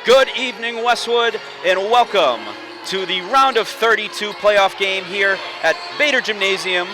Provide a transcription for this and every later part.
Good evening, Westwood, and welcome to the round of 32 playoff game here at Bader Gymnasium.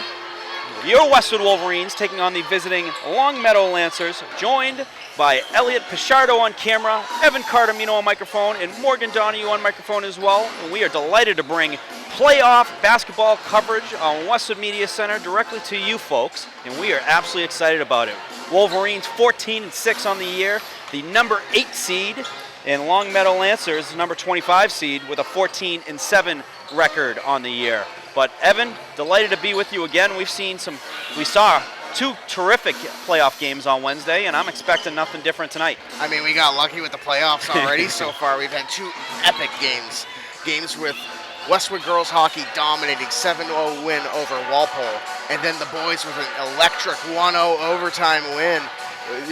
Your Westwood Wolverines taking on the visiting Longmeadow Lancers, joined by Elliot Pichardo on camera, Evan Cardamino on microphone, and Morgan Donahue on microphone as well. And we are delighted to bring playoff basketball coverage on Westwood Media Center directly to you folks, and we are absolutely excited about it. Wolverines 14-6 on the year, the number 8 seed, and Longmeadow Lancers, number 25 seed, with a 14-7 record on the year. But Evan, delighted to be with you again. We saw two terrific playoff games on Wednesday, and I'm expecting nothing different tonight. I mean, we got lucky with the playoffs already so far. We've had two epic games. Games with Westwood girls hockey dominating 7-0 win over Walpole, and then the boys with an electric 1-0 overtime win.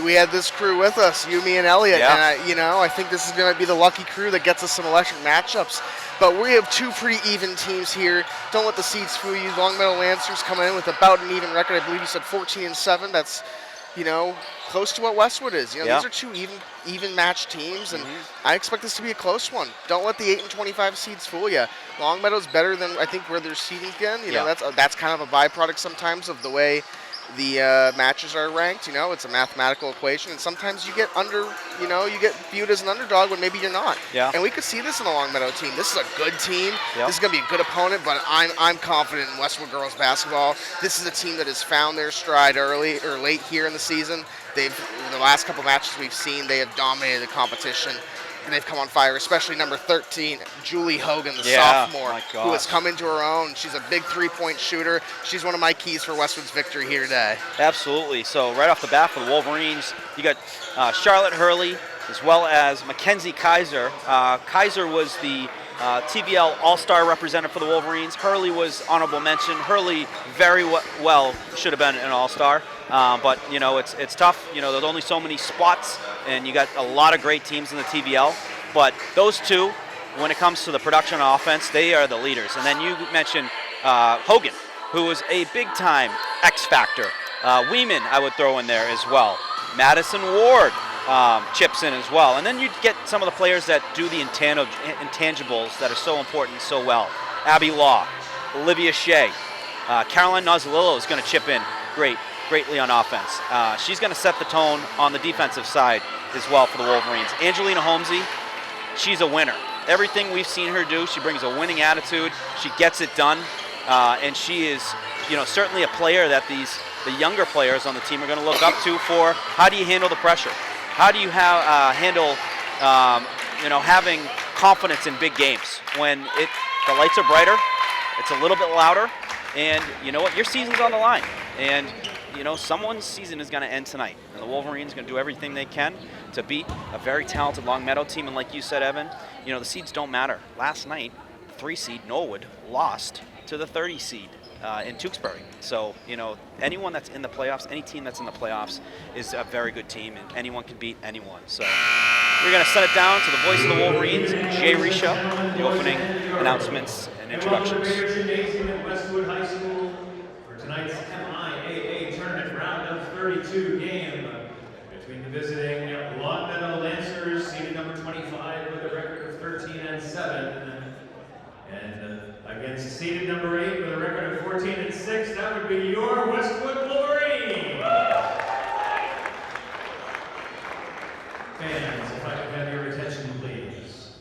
We had this crew with us, you, me, and Elliot, yeah. And I think this is going to be the lucky crew that gets us some electric matchups. But we have two pretty even teams here. Don't let the seeds fool you. Longmeadow Lancers coming in with about an even record. I believe you said 14-7. That's, close to what Westwood is. These are two even matched teams, and I expect this to be a close one. Don't let the 8 and 25 seeds fool you. Longmeadow's better than I think where their seeding again. That's kind of a byproduct sometimes of the way the matches are ranked. It's a mathematical equation, and sometimes you get you get viewed as an underdog when maybe you're not. Yeah. And we could see this in the Longmeadow team. This is a good team. Yep. This is going to be a good opponent, but I'm confident in Westwood girls basketball. This is a team that has found their stride early or late here in the season. The last couple matches we've seen, they have dominated the competition. And they've come on fire, especially number 13, Julie Hogan, the sophomore, who has come into her own. She's a big three-point shooter. She's one of my keys for Westwood's victory here today. Absolutely. So right off the bat for the Wolverines, you got Charlotte Hurley as well as Mackenzie Kaiser. Kaiser was the TVL All-Star representative for the Wolverines. Hurley was honorable mention. Hurley very well should have been an All-Star. But it's tough. There's only so many spots, and you got a lot of great teams in the TVL. But those two, when it comes to the production on offense, they are the leaders. And then you mentioned Hogan, who is a big-time X factor. Weeman, I would throw in there as well. Madison Ward chips in as well. And then you get some of the players that do the intangibles that are so important so well. Abby Law, Olivia Shea, Caroline Nozzolillo is going to chip in greatly on offense. She's going to set the tone on the defensive side as well for the Wolverines. Angelina Holmesy, she's a winner. Everything we've seen her do, she brings a winning attitude. She gets it done, and she is, certainly a player that the younger players on the team are going to look up to for how do you handle the pressure? How do you handle, having confidence in big games when the lights are brighter, it's a little bit louder, and you know what? Your season's on the line, and someone's season is going to end tonight, and the Wolverines are going to do everything they can to beat a very talented Longmeadow team. And like you said, Evan, the seeds don't matter. Last night, 3 seed Norwood lost to the 30 seed in Tewksbury. So, anyone that's in the playoffs, any team that's in the playoffs is a very good team, and anyone can beat anyone. So we're going to send it down to the voice of the Wolverines, Jay Risha, the opening announcements and introductions. Westwood High School for tonight's MIAA tournament round of 32 game between the visiting Longmeadow Lancers, seeded number 25 with a record of 13-7, and against seeded number 8 with a record of 14-6. That would be your Westwood Wolverines. Fans, if I could have your attention, please.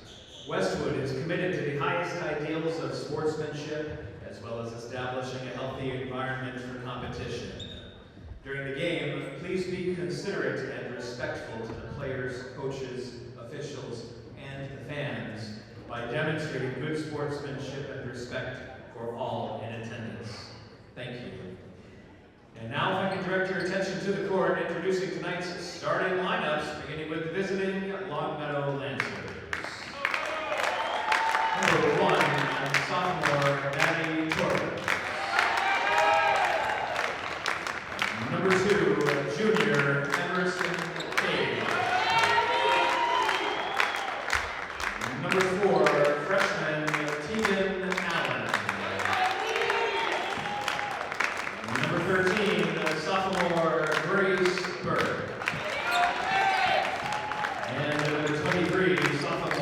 Westwood is committed to the highest ideals of sportsmanship, as well as establishing a healthy environment for competition. During the game, please be considerate and respectful to the players, coaches, officials, and the fans by demonstrating good sportsmanship and respect for all in attendance. Thank you. And now if I can direct your attention to the court, introducing tonight's starting lineups, beginning with the visiting Longmeadow Lancers. Number 1, sophomore Maddie Torres. Number 2, junior Emerson Cage. Number 4, freshman Tegan Allen. Number 13, sophomore Grace Berg. And number 23, sophomore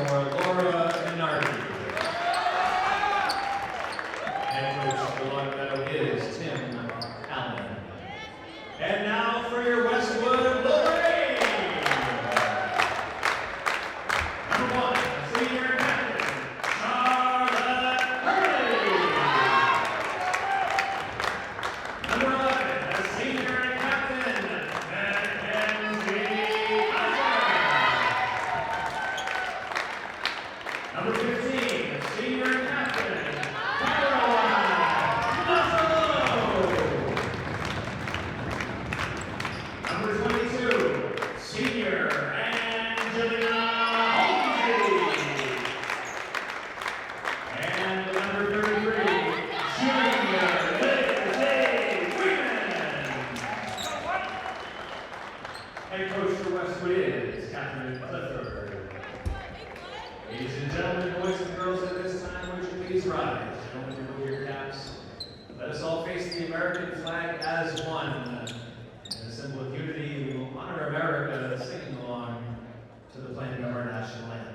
rise. Don't remove your caps. Let us all face the American flag as one. In a symbol of unity, we will honor America singing along to the playing of our national anthem.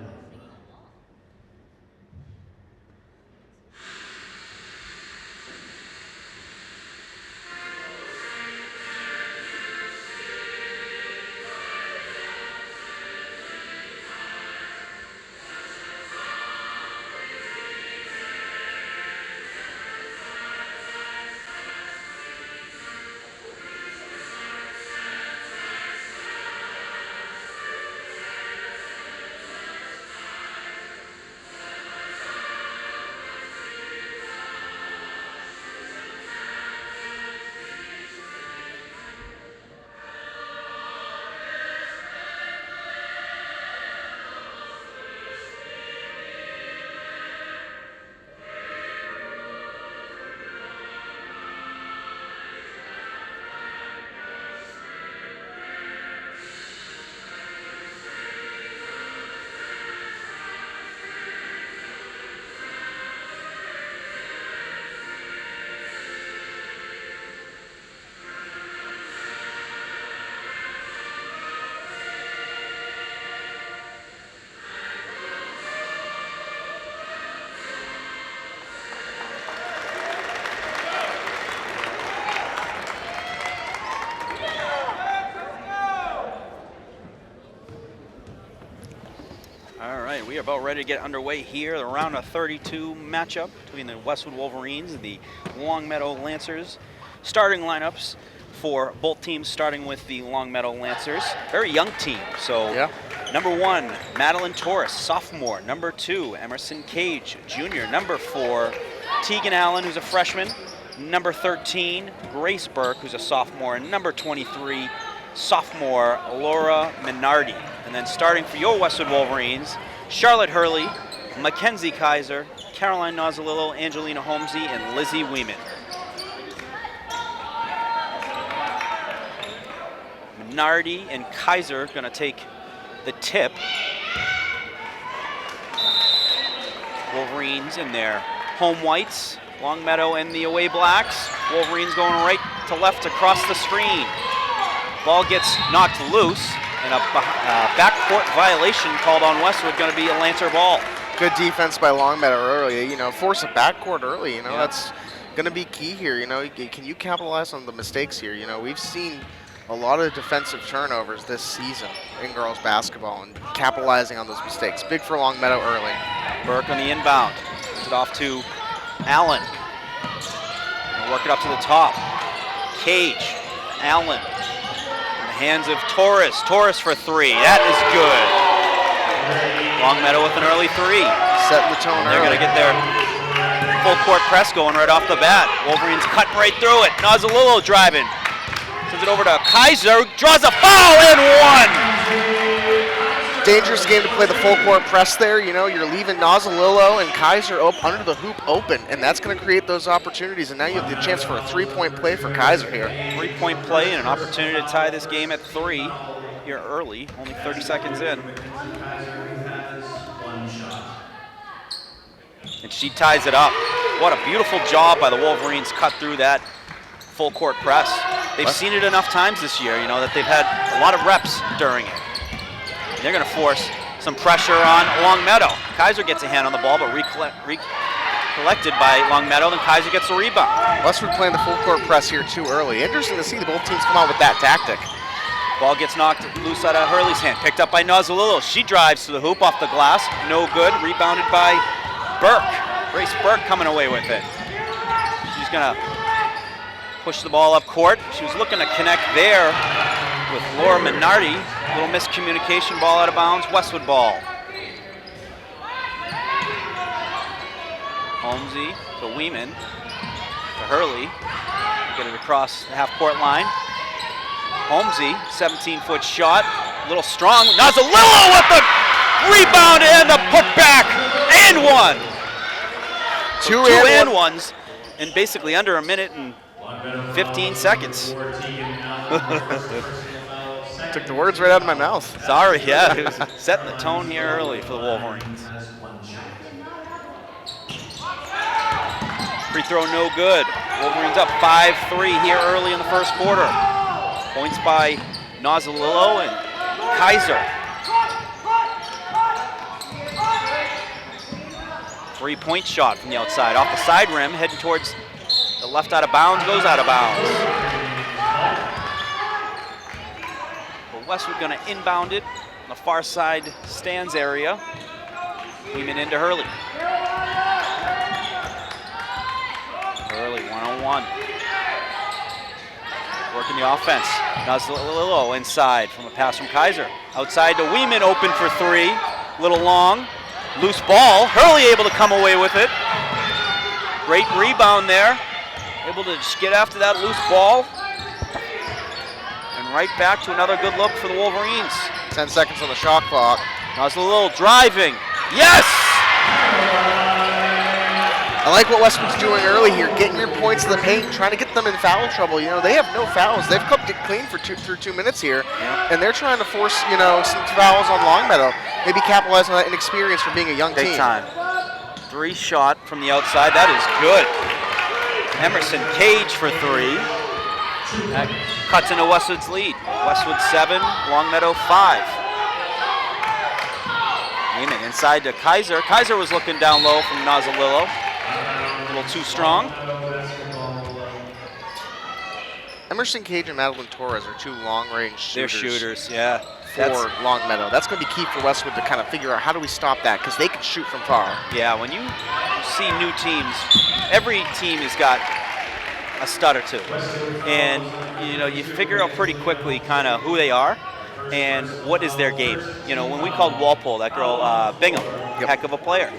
We are about ready to get underway here. The round of 32 matchup between the Westwood Wolverines and the Longmeadow Lancers. Starting lineups for both teams, starting with the Longmeadow Lancers. Very young team. So Yeah. number 1, Madeline Torres, sophomore. Number 2, Emerson Cage, junior. Number 4, Tegan Allen, who's a freshman. Number 13, Grace Burke, who's a sophomore. And number 23, sophomore Laura Minardi. And then starting for your Westwood Wolverines, Charlotte Hurley, Mackenzie Kaiser, Caroline Nozzolillo, Angelina Holmesy, and Lizzie Weeman. Minardi and Kaiser going to take the tip. Wolverines in their home whites, Longmeadow and the away blacks. Wolverines going right to left across the screen. Ball gets knocked loose, and a backcourt violation called on Westwood, going to be a Lancer ball. Good defense by Longmeadow early. You know, force a backcourt early. You know, Yeah. that's going to be key here. You know, can you capitalize on the mistakes here? You know, we've seen a lot of defensive turnovers this season in girls basketball, and capitalizing on those mistakes. Big for Longmeadow early. Burke on the inbound. Gives it off to Allen. And work it up to the top. Cage, Allen. In the hands of Torres. Torres for 3. That is good. Longmeadow with an early 3. Setting the tone They're early. going to get their full court press going right off the bat. Wolverines cutting right through it. Nozzolillo driving. Sends it over to Kaiser. Draws a foul and 1. Dangerous game to play the full court press there. You know, you're leaving Nozzolillo and Kaiser under the hoop open, and that's going to create those opportunities. And now you have the chance for a 3-point play for Kaiser here. 3-point play and an opportunity to tie this game at 3 here early, only 30 seconds in. And she ties it up. What a beautiful job by the Wolverines, cut through that full court press. They've seen it enough times this year, you know, that they've had a lot of reps during it. They're going to force some pressure on Longmeadow. Kaiser gets a hand on the ball, but collected by Longmeadow, then Kaiser gets the rebound. Westwood playing the full court press here too early. Interesting to see both teams come out with that tactic. Ball gets knocked loose out of Hurley's hand, picked up by Nozzolillo. She drives to the hoop off the glass, no good, rebounded by Burke. Grace Burke coming away with it. She's going to push the ball up court. She was looking to connect there with Laura Minardi. Little miscommunication, ball out of bounds, Westwood ball. Holmesy to Weeman, to Hurley. Get it across the half-court line. Holmesy, 17-foot shot, a little strong. Nozzolillo with the rebound and the putback, and 1. Two and ones in basically under a minute and 15 seconds. Took the words right out of my mouth. Sorry, yeah, it was setting the tone here early for the Wolverines. Free throw no good. Wolverines up 5-3 here early in the first quarter. Points by Nozzolillo and Kaiser. 3-point shot from the outside. Off the side rim, heading towards the left out of bounds, goes out of bounds. But Westwood gonna inbound it on the far side stands area. Weeman into Hurley. Hurley, one-on-one. Working the offense. Nozzolillo inside from a pass from Kaiser. Outside to Weeman, open for three. Little long. Loose ball. Hurley able to come away with it. Great rebound there. Able to just get after that loose ball. And right back to another good look for the Wolverines. 10 seconds on the shot clock. Nozzolillo driving. Yes! I like what Westwood's doing early here, getting your points to the paint, trying to get them in foul trouble. You know, they have no fouls. They've kept it clean for through 2 minutes here, and they're trying to force, you know, some fouls on Longmeadow. Maybe capitalize on that inexperience from being a young team. Big time. 3 shot from the outside. That is good. Emerson Cage for 3. That cuts into Westwood's lead. Westwood 7, Longmeadow 5. Neiman inside to Kaiser. Kaiser was looking down low from Nozzolillo. A little too strong. Emerson Cage and Madeline Torres are 2 long-range shooters. They're shooters, yeah. For Longmeadow. That's going to be key for Westwood to kind of figure out how do we stop that, because they can shoot from far. Yeah, when you see new teams, every team has got a stud or two. And, you know, you figure out pretty quickly kind of who they are and what is their game. You know, when we called Walpole, that girl, Bingham, heck of a player.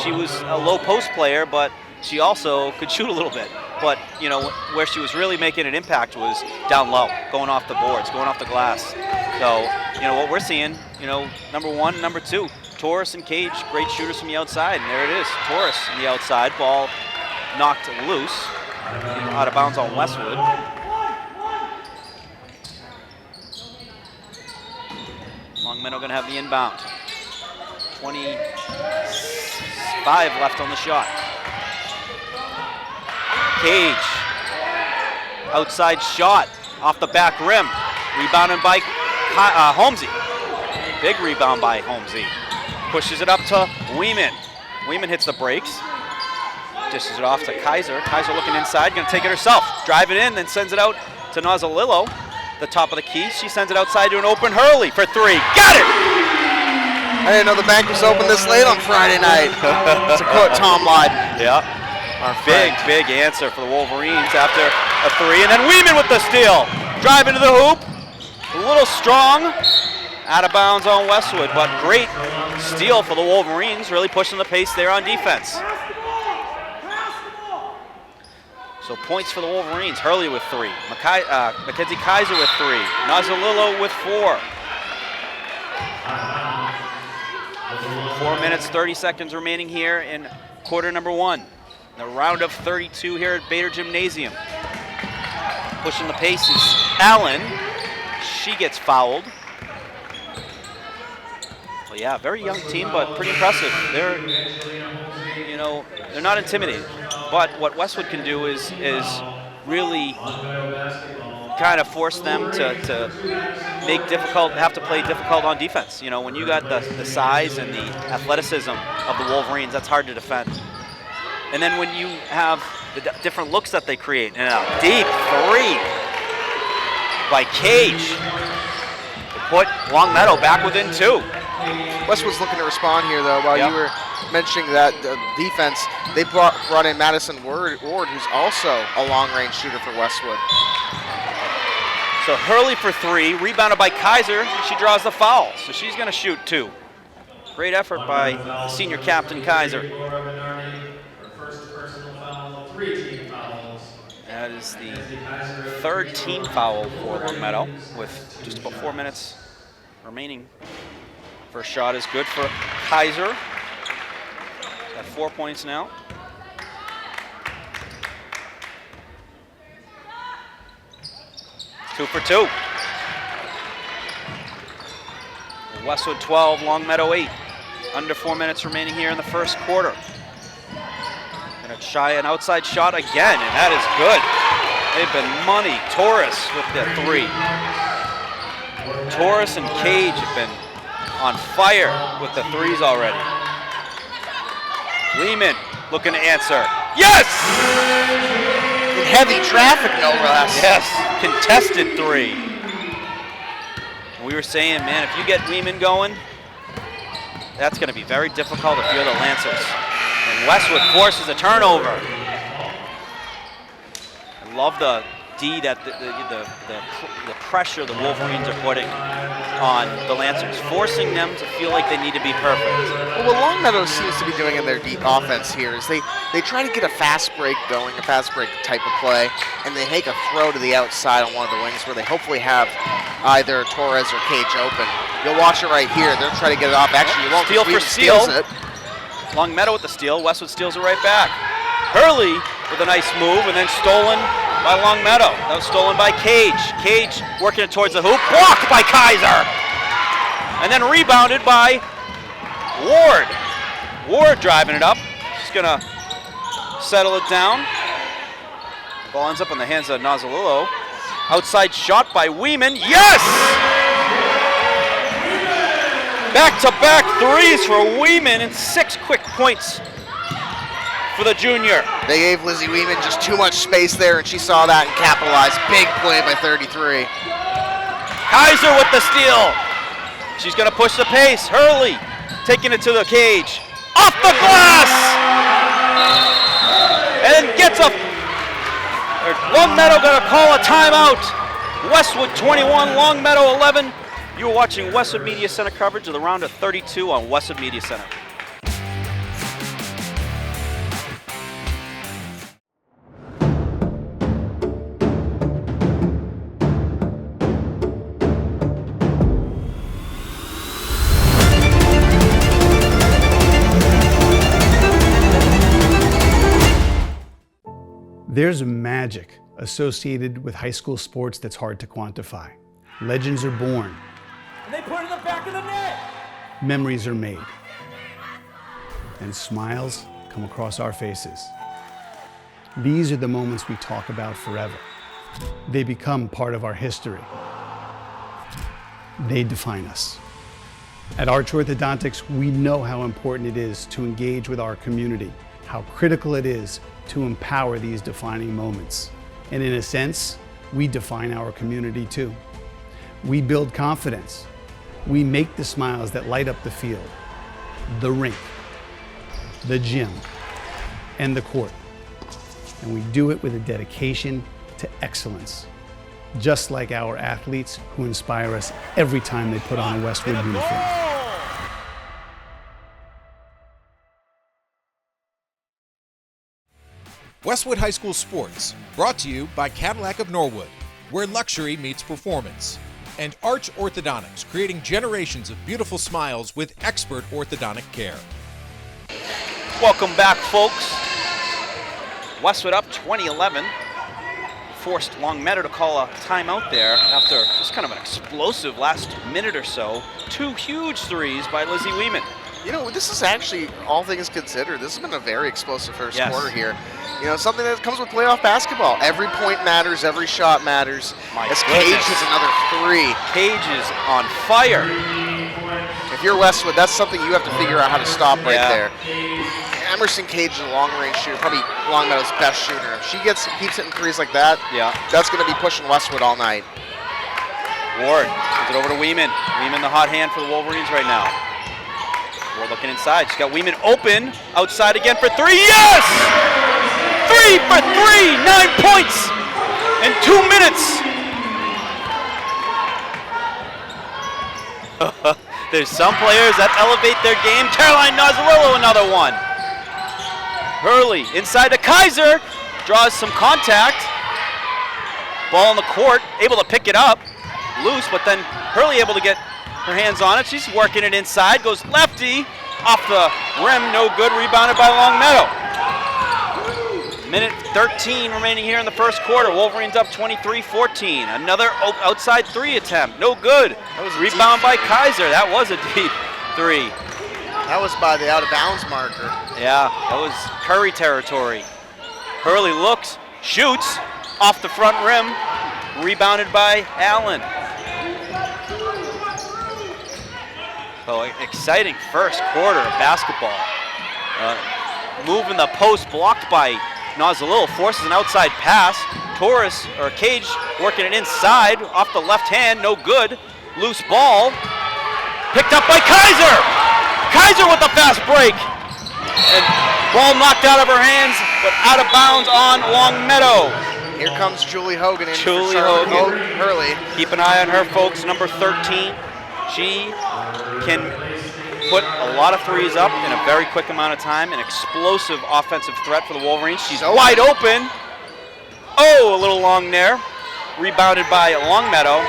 She was a low post player, but she also could shoot a little bit. But, you know, where she was really making an impact was down low, going off the boards, going off the glass. So, you know, what we're seeing, you know, number 1, number 2, Torres and Cage, great shooters from the outside. And there it is, Torres on the outside, ball knocked loose, out of bounds on Westwood. Longmeadow gonna have the inbound. 25 left on the shot. Cage, outside shot, off the back rim, rebounded by Holmesy. Big rebound by Holmesy. Pushes it up to Weeman. Weeman hits the brakes. Dishes it off to Kaiser. Kaiser looking inside, gonna take it herself. Drive it in, then sends it out to Nozzolillo. The top of the key. She sends it outside to an open Hurley for 3. Got it! I didn't know the bank was open this late on Friday night. To quote Tom Lyden. Yeah. Big answer for the Wolverines after a 3. And then Weeman with the steal. Drive into the hoop. A little strong. Out of bounds on Westwood, but great steal for the Wolverines, really pushing the pace there on defense. So points for the Wolverines. Hurley with 3. Mackenzie Kaiser with 3. Nozzolillo with 4. 4 minutes, 30 seconds remaining here in quarter number 1. The round of 32 here at Bader Gymnasium. Pushing the pace is Allen. She gets fouled. So yeah, very young team, but pretty impressive. They're, you know, they're not intimidated. But what Westwood can do is really kind of force them to have to play difficult on defense. You know, when you got the size and the athleticism of the Wolverines, that's hard to defend. And then when you have the different looks that they create, and a deep 3 by Cage to put Longmeadow back within 2. Westwood's looking to respond here, though. While you were mentioning that defense, they brought in Madison Ward, who's also a long-range shooter for Westwood. So Hurley for 3, rebounded by Kaiser. She draws the foul, so she's going to shoot 2. Great effort by senior captain Kaiser. That is the 3rd team foul for Longmeadow with just about 4 minutes remaining. First shot is good for Kaiser. Got 4 points now. Two for 2. Westwood 12, Longmeadow 8. Under 4 minutes remaining here in the first quarter. Gonna try an outside shot again, and that is good. They've been money. Torres with the 3. Torres and Cage have been on fire with the 3s already. Lehman looking to answer. Yes! In heavy traffic, no less. Yes, contested 3. We were saying, man, if you get Lehman going, that's going to be very difficult if you're the Lancers. And Westwood forces a turnover. I love the D that the pressure the Wolverines are putting on the Lancers, forcing them to feel like they need to be perfect. Well, what Longmeadow seems to be doing in their deep offense here is they try to get a fast break going, a fast break type of play, and they make a throw to the outside on one of the wings where they hopefully have either Torres or Cage open. You'll watch it right here. They'll try to get it off. Actually, you won't. Steal for steal. It. Longmeadow with the steal. Westwood steals it right back. Hurley with a nice move, and then stolen by Longmeadow. That was stolen by Cage. Cage working it towards the hoop. Blocked by Kaiser. And then rebounded by Ward. Ward driving it up. She's going to settle it down. The ball ends up in the hands of Nazalillo. Outside shot by Weeman. Yes! Back-to-back 3s for Weeman and 6 quick points for the junior. They gave Lizzie Weeman just too much space there, and she saw that and capitalized. Big play by 33. Kaiser with the steal. She's going to push the pace. Hurley taking it to the Cage. Off the glass! And gets up. Longmeadow going to call a timeout. Westwood 21, Longmeadow 11. You are watching Westwood Media Center coverage of the round of 32 on Westwood Media Center. There's magic associated with high school sports that's hard to quantify. Legends are born. And they put it in the back of the net. Memories are made. And smiles come across our faces. These are the moments we talk about forever. They become part of our history. They define us. At Arch Orthodontics, we know how important it is to engage with our community, how critical it is to empower these defining moments. And in a sense, we define our community too. We build confidence. We make the smiles that light up the field, the rink, the gym, and the court. And we do it with a dedication to excellence, just like our athletes who inspire us every time they put on a Westwood uniform. Westwood High School Sports, brought to you by Cadillac of Norwood, where luxury meets performance, and Arch Orthodontics, creating generations of beautiful smiles with expert orthodontic care. Welcome back, folks. Westwood up 20-11. Forced Longmeadow to call a timeout there after just kind of an explosive last minute or so. 2 huge 3s by Lizzie Weeman. You know, this is actually, all things considered, this has been a very explosive first quarter here. You know, something that comes with playoff basketball. Every point matters, every shot matters. As Cage hits another 3. Cage is on fire. If you're Westwood, that's something you have to figure out how to stop right there. Emerson Cage is a long-range shooter, probably Longmeadow's best shooter. If she keeps hitting 3s like that, that's going to be pushing Westwood all night. Ward gives it over to Weeman. Weeman the hot hand for the Wolverines right now. Ward looking inside. She's got Weeman open. Outside again for 3. Yes! 3 for 3! 9 points in 2 minutes. There's some players that elevate their game. Caroline Nazalillo, another one. Hurley inside to Kaiser. Draws some contact. Ball in the court. Able to pick it up. Loose, but then Hurley able to get her hands on it. She's working it inside. Goes lefty. Off the rim. No good. Rebounded by Longmeadow. Minute 13 remaining here in the first quarter. Wolverines up 23-14. Another outside 3 attempt. No good. Rebound by Kaiser. That was a deep 3. That was by the out-of-bounds marker. Yeah, that was Curry territory. Hurley looks, shoots off the front rim, rebounded by Allen. So exciting first quarter of basketball. Moving the post, blocked by Nozzolillo, forces an outside pass. Cage working it inside, off the left hand, no good. Loose ball, picked up by Kaiser. Kaiser with the fast break. And ball knocked out of her hands, but out of bounds on Longmeadow. Here comes Julie Hogan in Julie for Hogan. Hurley. Keep an eye on her, folks, number 13. She can put a lot of threes up in a very quick amount of time, an explosive offensive threat for the Wolverines. She's wide open. Oh, a little long there. Rebounded by Longmeadow.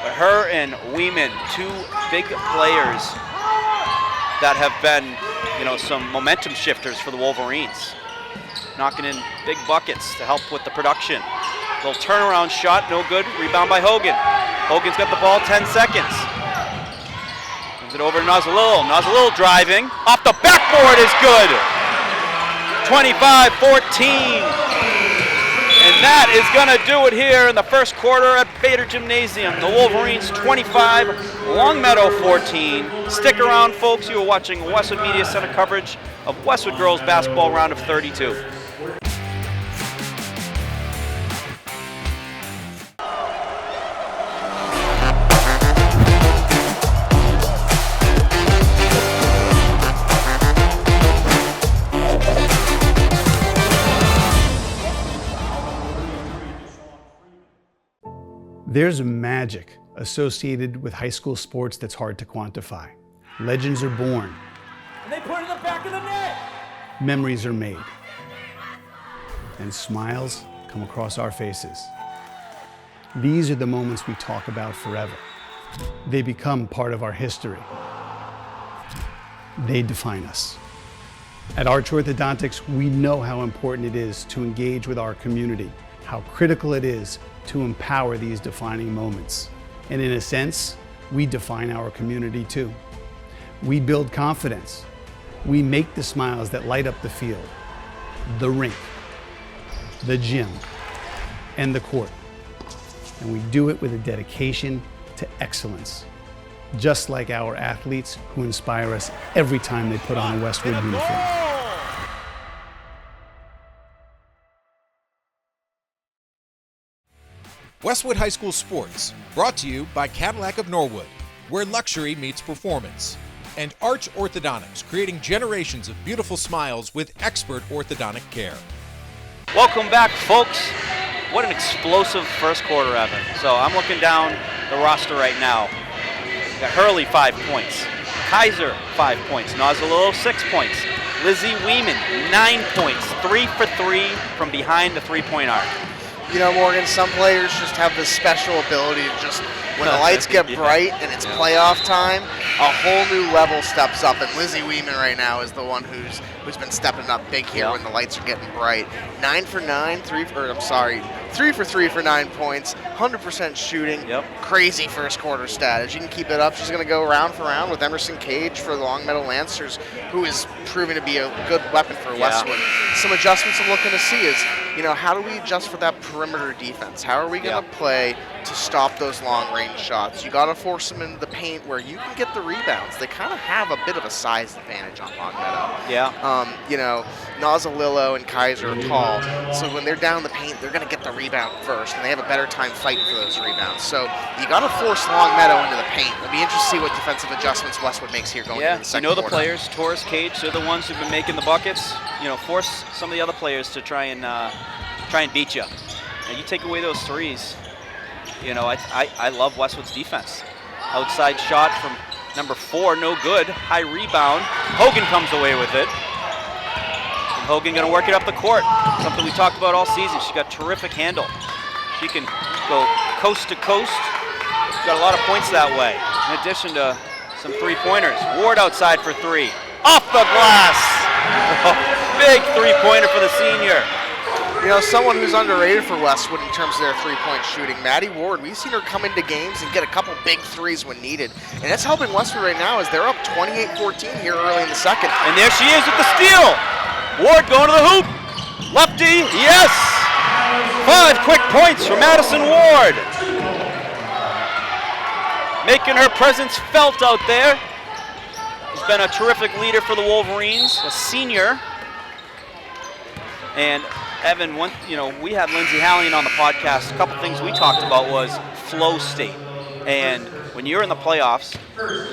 But her and Weeman, two big players that have been, some momentum shifters for the Wolverines. Knocking in big buckets to help with the production. Little turnaround shot, no good. Rebound by Hogan. Hogan's got the ball, 10 seconds. Moves it over to Nozzolillo. Nozzolillo driving. Off the backboard is good. 25-14. And that is going to do it here in the first quarter at Bader Gymnasium. The Wolverines 25, Longmeadow 14. Stick around, folks. You are watching Westwood Media Center coverage of Westwood girls basketball round of 32. There's magic associated with high school sports that's hard to quantify. Legends are born. And they put it in the back of the net. Memories are made. And smiles come across our faces. These are the moments we talk about forever. They become part of our history. They define us. At Arch Orthodontics, we know how important it is to engage with our community, how critical it is to empower these defining moments. And in a sense, we define our community too. We build confidence. We make the smiles that light up the field, the rink, the gym, and the court. And we do it with a dedication to excellence, just like our athletes who inspire us every time they put on a Westwood uniform. Westwood High School Sports, brought to you by Cadillac of Norwood, where luxury meets performance, and Arch Orthodontics, creating generations of beautiful smiles with expert orthodontic care. Welcome back, folks. What an explosive first quarter, Evan. So I'm looking down the roster right now. We got Hurley, 5 points. Kaiser, 5 points. Nozzolillo, 6 points. Lizzie Weeman, 9 points. 3 for 3 from behind the three-point arc. Morgan, some players just have this special ability to just, when the lights get bright and it's playoff time, a whole new level steps up. And Lizzie Weeman right now is the one who's been stepping up big here when the lights are getting bright. 9 for 9, 3 for 3 for 9 points, 100% shooting. Crazy first quarter stat. If she can keep it up, she's going to go round for round with Emerson Cage for the Longmeadow Lancers, who is proving to be a good weapon for Westwood. Some adjustments I'm looking to see is, how do we adjust for that perimeter defense? How are we going to play to stop those long-range shots? You got to force them into the paint where you can get the rebounds. They kind of have a bit of a size advantage on Longmeadow. Nozzolillo and Kaiser are tall, so when they're down the paint, they're going to get the rebound first, and they have a better time fighting for those rebounds. So you got to force Longmeadow into the paint. It'll be interesting to see what defensive adjustments Westwood makes here going into the second quarter. The players, Torres, Cage, they're the ones who've been making the buckets. Force some of the other players to try and beat you. And you take away those threes. I love Westwood's defense. Outside shot from number 4, no good. High rebound. Hogan comes away with it. And Hogan going to work it up the court. Something we talked about all season. She's got terrific handle. She can go coast to coast. She's got a lot of points that way. In addition to some three-pointers. Ward outside for 3. Off the glass. Big three-pointer for the senior. You know, someone who's underrated for Westwood in terms of their three-point shooting, Maddie Ward. We've seen her come into games and get a couple big threes when needed. And that's helping Westwood right now as they're up 28-14 here early in the second. And there she is with the steal. Ward going to the hoop. Lefty, yes! 5 quick points for Madison Ward. Making her presence felt out there. Has been a terrific leader for the Wolverines, a senior. And Evan, we had Lindsay Hallian on the podcast. A couple things we talked about was flow state. And when you're in the playoffs,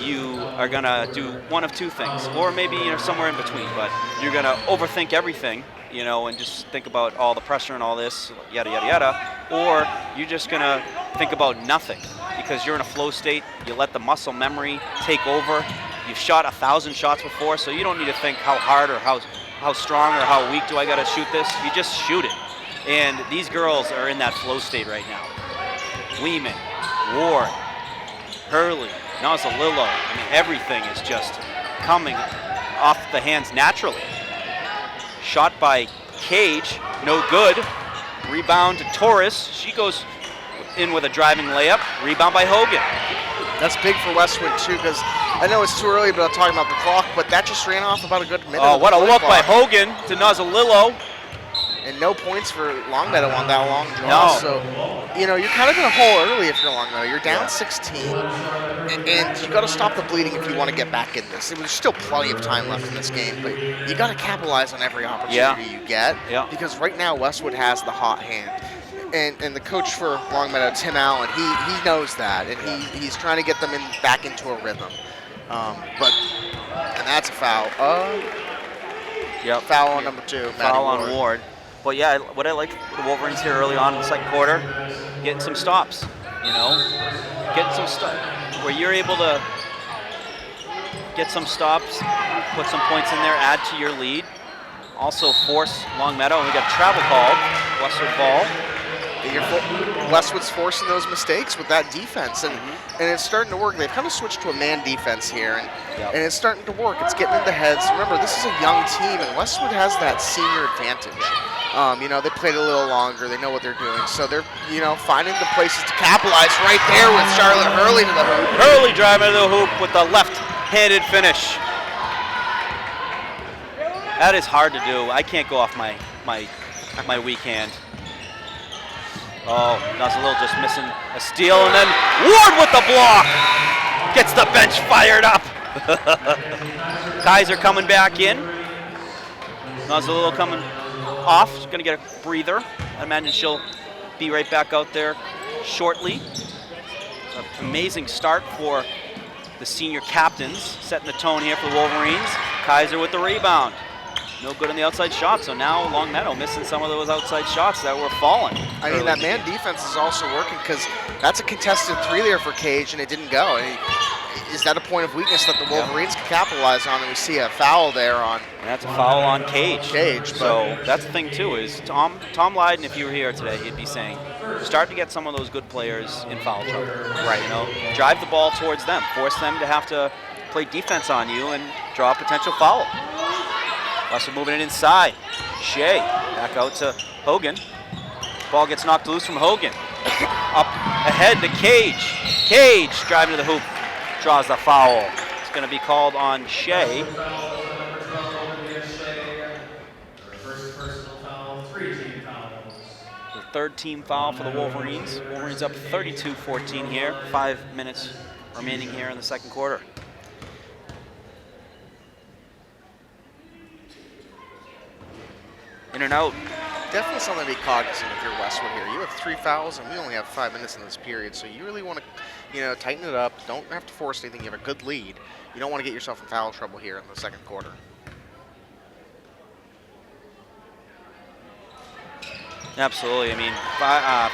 you are going to do one of two things, or maybe somewhere in between, but you're going to overthink everything, and just think about all the pressure and all this, yada, yada, yada, or you're just going to think about nothing because you're in a flow state. You let the muscle memory take over. You've shot 1,000 shots before, so you don't need to think how hard or how strong or how weak do I got to shoot this. You just shoot it. And these girls are in that flow state right now. Lehman, Ward, Hurley, Nozzolillo. I mean, everything is just coming off the hands naturally. Shot by Cage, no good. Rebound to Torres. She goes in with a driving layup. Rebound by Hogan. That's big for Westwood, too, because I know it's too early to talk about the clock, but that just ran off about a good minute. Oh, what a look by Hogan to Nozzolillo. And no points for Longmeadow on that long draw. No. So, you're kind of in a hole early if you're Longmeadow. You're down 16, and you got to stop the bleeding if you want to get back in this. There's still plenty of time left in this game, but you got to capitalize on every opportunity you get. Yeah. Because right now Westwood has the hot hand. And the coach for Longmeadow, Tim Allen, he knows that, and he's trying to get them back into a rhythm. And that's a foul. Foul on number 2. Foul on Ward. But yeah, what I like the Wolverines here early on in the second quarter, getting some stops. Getting some stops where you're able to get some stops, put some points in there, add to your lead. Also force Longmeadow. We got a travel called, Westwood ball. Westwood's forcing those mistakes with that defense, and it's starting to work. They've kind of switched to a man defense here, and it's starting to work. It's getting into heads. Remember, this is a young team, and Westwood has that senior advantage. They played a little longer. They know what they're doing, so they're finding the places to capitalize right there with Charlotte Hurley to the hoop. Hurley driving to the hoop with the left-handed finish. That is hard to do. I can't go off my weak hand. Oh, Nozzolillo just missing a steal, and then Ward with the block. Gets the bench fired up. Kaiser coming back in. Nozzolillo coming off. She's going to get a breather. I imagine she'll be right back out there shortly. An amazing start for the senior captains, setting the tone here for the Wolverines. Kaiser with the rebound. No good on the outside shot, so now Longmeadow missing some of those outside shots that were falling. I mean, that man defense is also working because that's a contested 3 there for Cage, and it didn't go. Is that a point of weakness that the Wolverines can capitalize on? And we see a foul there on. And that's a foul on Cage. So that's the thing too is Tom Lydon, if you were here today, he'd be saying, start to get some of those good players in foul trouble. Right. Drive the ball towards them, force them to have to play defense on you and draw a potential foul. Westwood moving it inside. Shea back out to Hogan. Ball gets knocked loose from Hogan. Up ahead to Cage. Cage driving to the hoop. Draws the foul. It's going to be called on Shea. First personal foul, 3 team fouls. The third team foul for the Wolverines. Wolverines up 32-14 here. 5 minutes remaining here in the second quarter. In and out. Definitely something to be cognizant if you're Westwood here. You have 3 fouls, and we only have 5 minutes in this period, so you really want to, tighten it up. Don't have to force anything. You have a good lead. You don't want to get yourself in foul trouble here in the second quarter. Absolutely. I mean,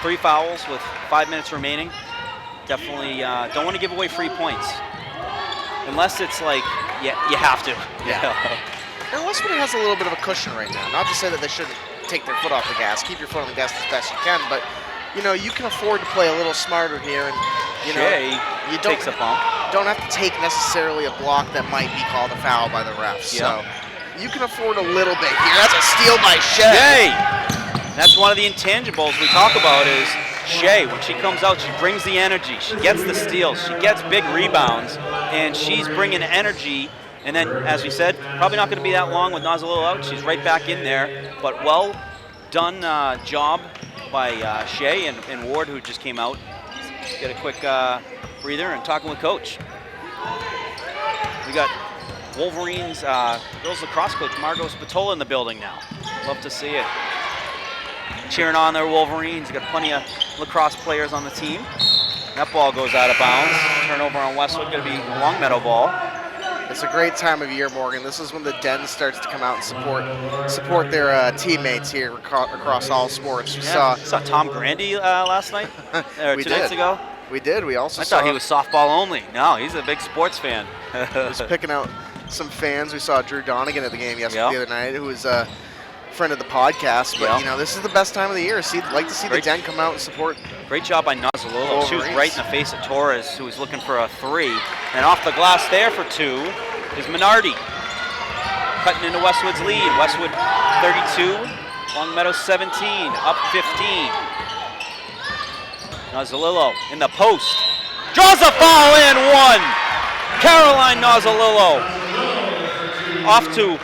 3 fouls with 5 minutes remaining. Definitely don't want to give away free points. Unless it's like, you have to. Yeah. And Westwood has a little bit of a cushion right now. Not to say that they shouldn't take their foot off the gas. Keep your foot on the gas as best you can, but you can afford to play a little smarter here, and you takes a bump. Don't have to take necessarily a block that might be called a foul by the refs. Yep. So you can afford a little bit here. That's a steal by Shea. That's one of the intangibles we talk about is Shay. When she comes out, she brings the energy. She gets the steals. She gets big rebounds, and she's bringing energy. And then, as we said, probably not going to be that long with Nozzolillo out. She's right back in there. But well done job by Shay and Ward, who just came out. Get a quick breather and talking with Coach. We got Wolverines girls lacrosse coach Margot Spatola in the building now. Love to see it. Cheering on their Wolverines. Got plenty of lacrosse players on the team. That ball goes out of bounds. Turnover on Westwood. Going to be a Longmeadow ball. It's a great time of year, Morgan. This is when the Den starts to come out and support their teammates here across all sports. We saw Tom Grandy last night, or 2 nights ago. We did. We also I thought he was softball only. No, he's a big sports fan. He was picking out some fans. We saw Drew Donegan at the game the other night, who was a friend of the podcast. But, you know, this is the best time of the year. Like to see the Den come out and support. Great job by Nozzolillo. She was right in the face of Torres, who was looking for a 3. And off the glass there for 2 is Minardi. Cutting into Westwood's lead. Westwood 32, Longmeadow 17, up 15. Nozzolillo in the post. Draws a foul and 1. Caroline Nozzolillo off to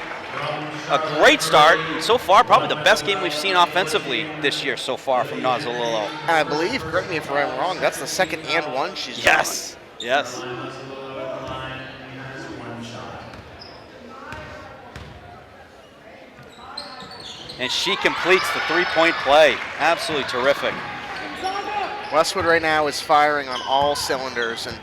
a great start. So far, probably the best game we've seen offensively this year so far from Nozzolillo. And I believe, correct me if I'm wrong, that's the second and 1 she's done. Yes. And she completes the 3-point play. Absolutely terrific. Westwood right now is firing on all cylinders, and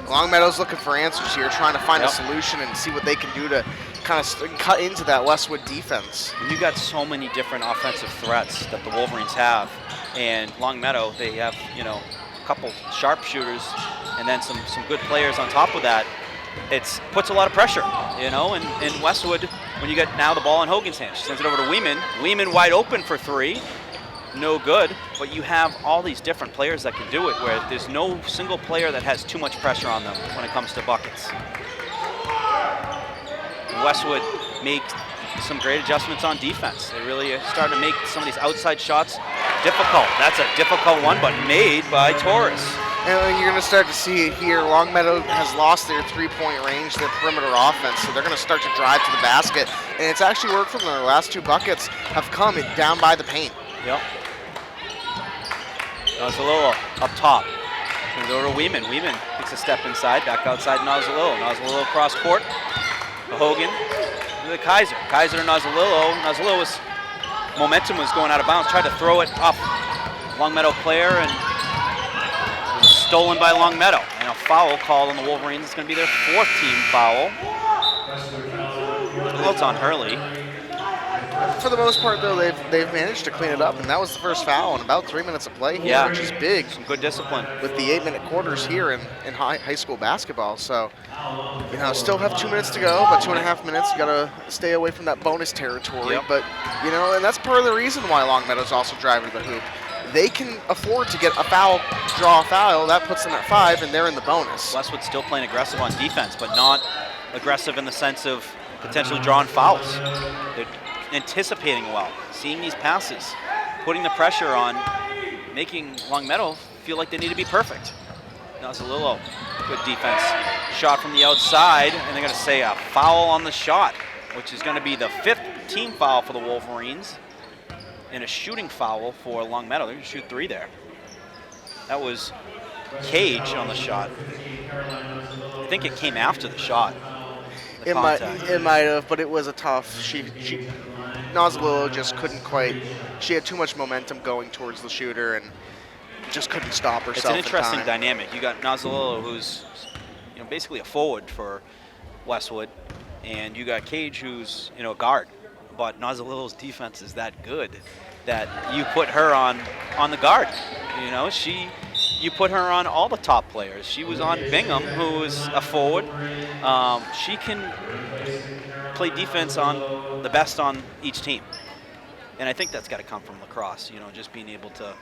Longmeadow's looking for answers here, trying to find a solution and see what they can do to kind of cut into that Westwood defense. You got so many different offensive threats that the Wolverines have, and Longmeadow, they have, you know, a couple sharpshooters and then some good players on top of that. It puts a lot of pressure, you know, and Westwood, when you get now the ball in Hogan's hands, she sends it over to Weeman. Weeman wide open for 3. No good, but you have all these different players that can do it, where there's no single player that has too much pressure on them when it comes to buckets. Westwood makes some great adjustments on defense. They really are starting to make some of these outside shots difficult. That's a difficult one, but made by Torres. And you're going to start to see it here. Longmeadow has lost their 3-point range, their perimeter offense, so they're going to start to drive to the basket. And it's actually worked for them. Their last 2 buckets have come down by the paint. Yep. Nozzolillo up top. Turns over to Weeman. Weeman takes a step inside, back outside Nozzolillo. Nozzolillo cross court. Hogan to the Kaiser. Kaiser to Nozzolillo. Nozzolillo's momentum was going out of bounds. Tried to throw it off Longmeadow player, and it was stolen by Longmeadow. And a foul called on the Wolverines. It's going to be their 4th team foul. Well, it's on Hurley. For the most part, though, they've managed to clean it up, and that was the first foul in about 3 minutes of play here, which is big. Some good discipline. With the 8-minute quarters here in high school basketball. So, you know, still have 2 minutes to go, but 2.5 minutes. You got to stay away from that bonus territory. Yep. But, you know, and that's part of the reason why Longmeadow's also driving to the hoop. They can afford to get a foul, draw a foul. That puts them at 5, and they're in the bonus. Westwood's still playing aggressive on defense, but not aggressive in the sense of potentially drawing fouls. They're anticipating well, seeing these passes, putting the pressure on, making Longmeadow feel like they need to be perfect. Nozzolillo, good defense. Shot from the outside, and they're going to say a foul on the shot, which is going to be the 5th team foul for the Wolverines, and a shooting foul for Longmeadow. They're going to shoot 3 there. That was Cage on the shot. I think it came after the shot. It might have, but it was a tough. Nozzolillo just couldn't quite. She had too much momentum going towards the shooter and just couldn't stop herself. It's an interesting dynamic. You got Nozzolillo, who's, you know, basically a forward for Westwood, and you got Cage, who's, you know, a guard. But Nozzolillo's defense is that good that you put her on the guard. You know, you put her on all the top players. She was on Bingham, who is a forward. She can play defense on the best on each team. And I think that's got to come from lacrosse, you know, just being able to,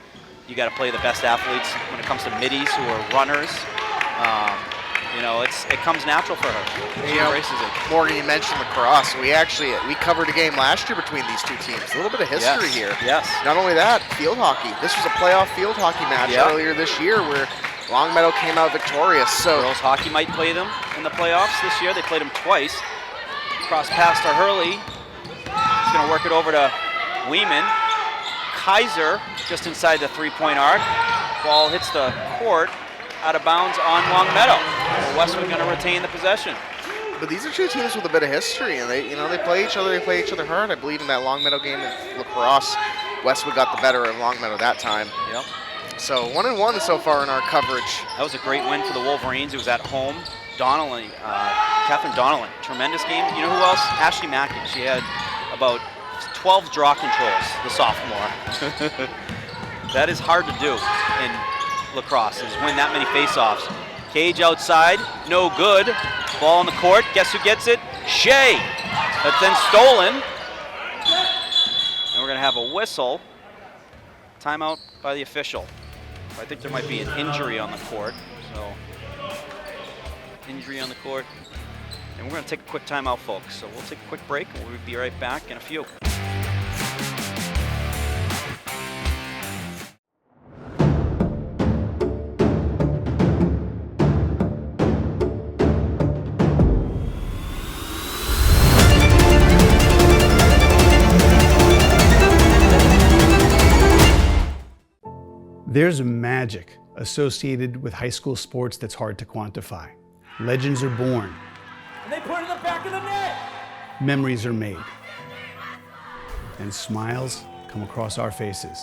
you got to play the best athletes when it comes to middies who are runners. it comes natural for her. She embraces it. Morgan, you mentioned lacrosse. We covered a game last year between these two teams. A little bit of history here. Yes. Not only that, field hockey. This was a playoff field hockey match earlier this year where Longmeadow came out victorious. So girls hockey might play them in the playoffs this year. They played them twice. Cross pass to Hurley. He's going to work it over to Weeman. Kaiser just inside the three-point arc. Ball hits the court out of bounds on Longmeadow. Westwood going to retain the possession. But these are two teams with a bit of history, and they play each other. They play each other hard. I believe in that Longmeadow game in lacrosse, Westwood got the better of Longmeadow that time. Yep. So 1-1 so far in our coverage. That was a great win for the Wolverines. It was at home. Donnelly, Catherine Donnelly, tremendous game. You know who else? Ashley Mackey. She had about 12 draw controls, the sophomore. That is hard to do in lacrosse, is win that many face-offs. Cage outside, no good. Ball on the court, guess who gets it? Shea. That's then stolen. And we're gonna have a whistle. Timeout by the official. I think there might be an injury on the court, so injury on the court. And we're gonna take a quick timeout, folks. So we'll take a quick break and we'll be right back in a few. There's magic associated with high school sports that's hard to quantify. Legends are born. And they put it in the back of the net. Memories are made. And smiles come across our faces.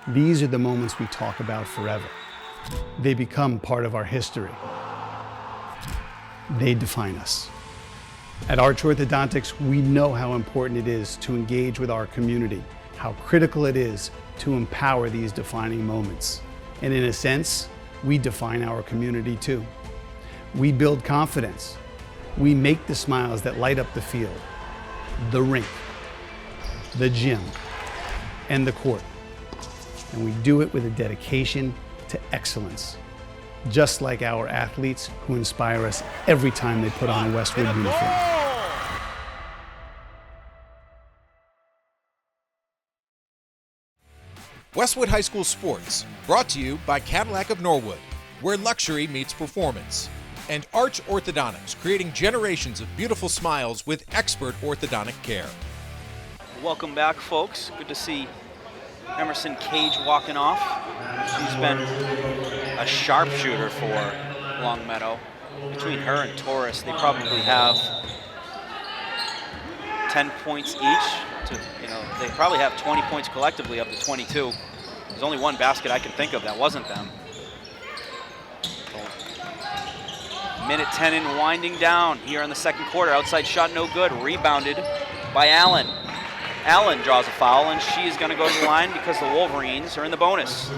These are the moments we talk about forever. They become part of our history. They define us. At Arch Orthodontics, we know how important it is to engage with our community, how critical it is to empower these defining moments. And in a sense, we define our community too. We build confidence. We make the smiles that light up the field, the rink, the gym, and the court. And we do it with a dedication to excellence, just like our athletes who inspire us every time they put on a Westwood uniform. Westwood High School Sports, brought to you by Cadillac of Norwood, where luxury meets performance, and Arch Orthodontics, creating generations of beautiful smiles with expert orthodontic care. Welcome back, folks. Good to see Emerson Cage walking off. She's been a sharpshooter for Longmeadow. Between her and Torres, they probably have 10 points each. They probably have 20 points collectively up to 22. There's only one basket I can think of that wasn't them. Minute 10 in, winding down here in the second quarter. Outside shot no good. Rebounded by Allen. Allen draws a foul, and she is going to go to the line because the Wolverines are in the bonus.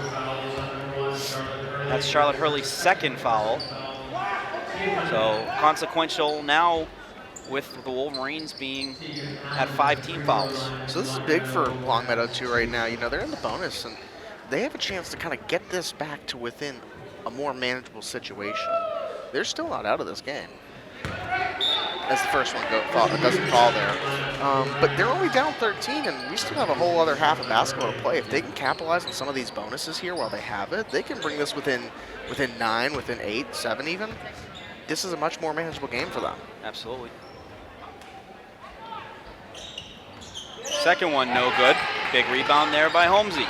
That's Charlotte Hurley's second foul. So consequential now with the Wolverines being at 5 team fouls. So this is big for Longmeadow too right now. They're in the bonus, and they have a chance to kind of get this back to within a more manageable situation. They're still not out of this game, as the first one doesn't fall there. But they're only down 13, and we still have a whole other half of basketball to play. If they can capitalize on some of these bonuses here while they have it, they can bring this within 9, within 8, 7 even. This is a much more manageable game for them. Absolutely. Second one, no good. Big rebound there by Holmesy.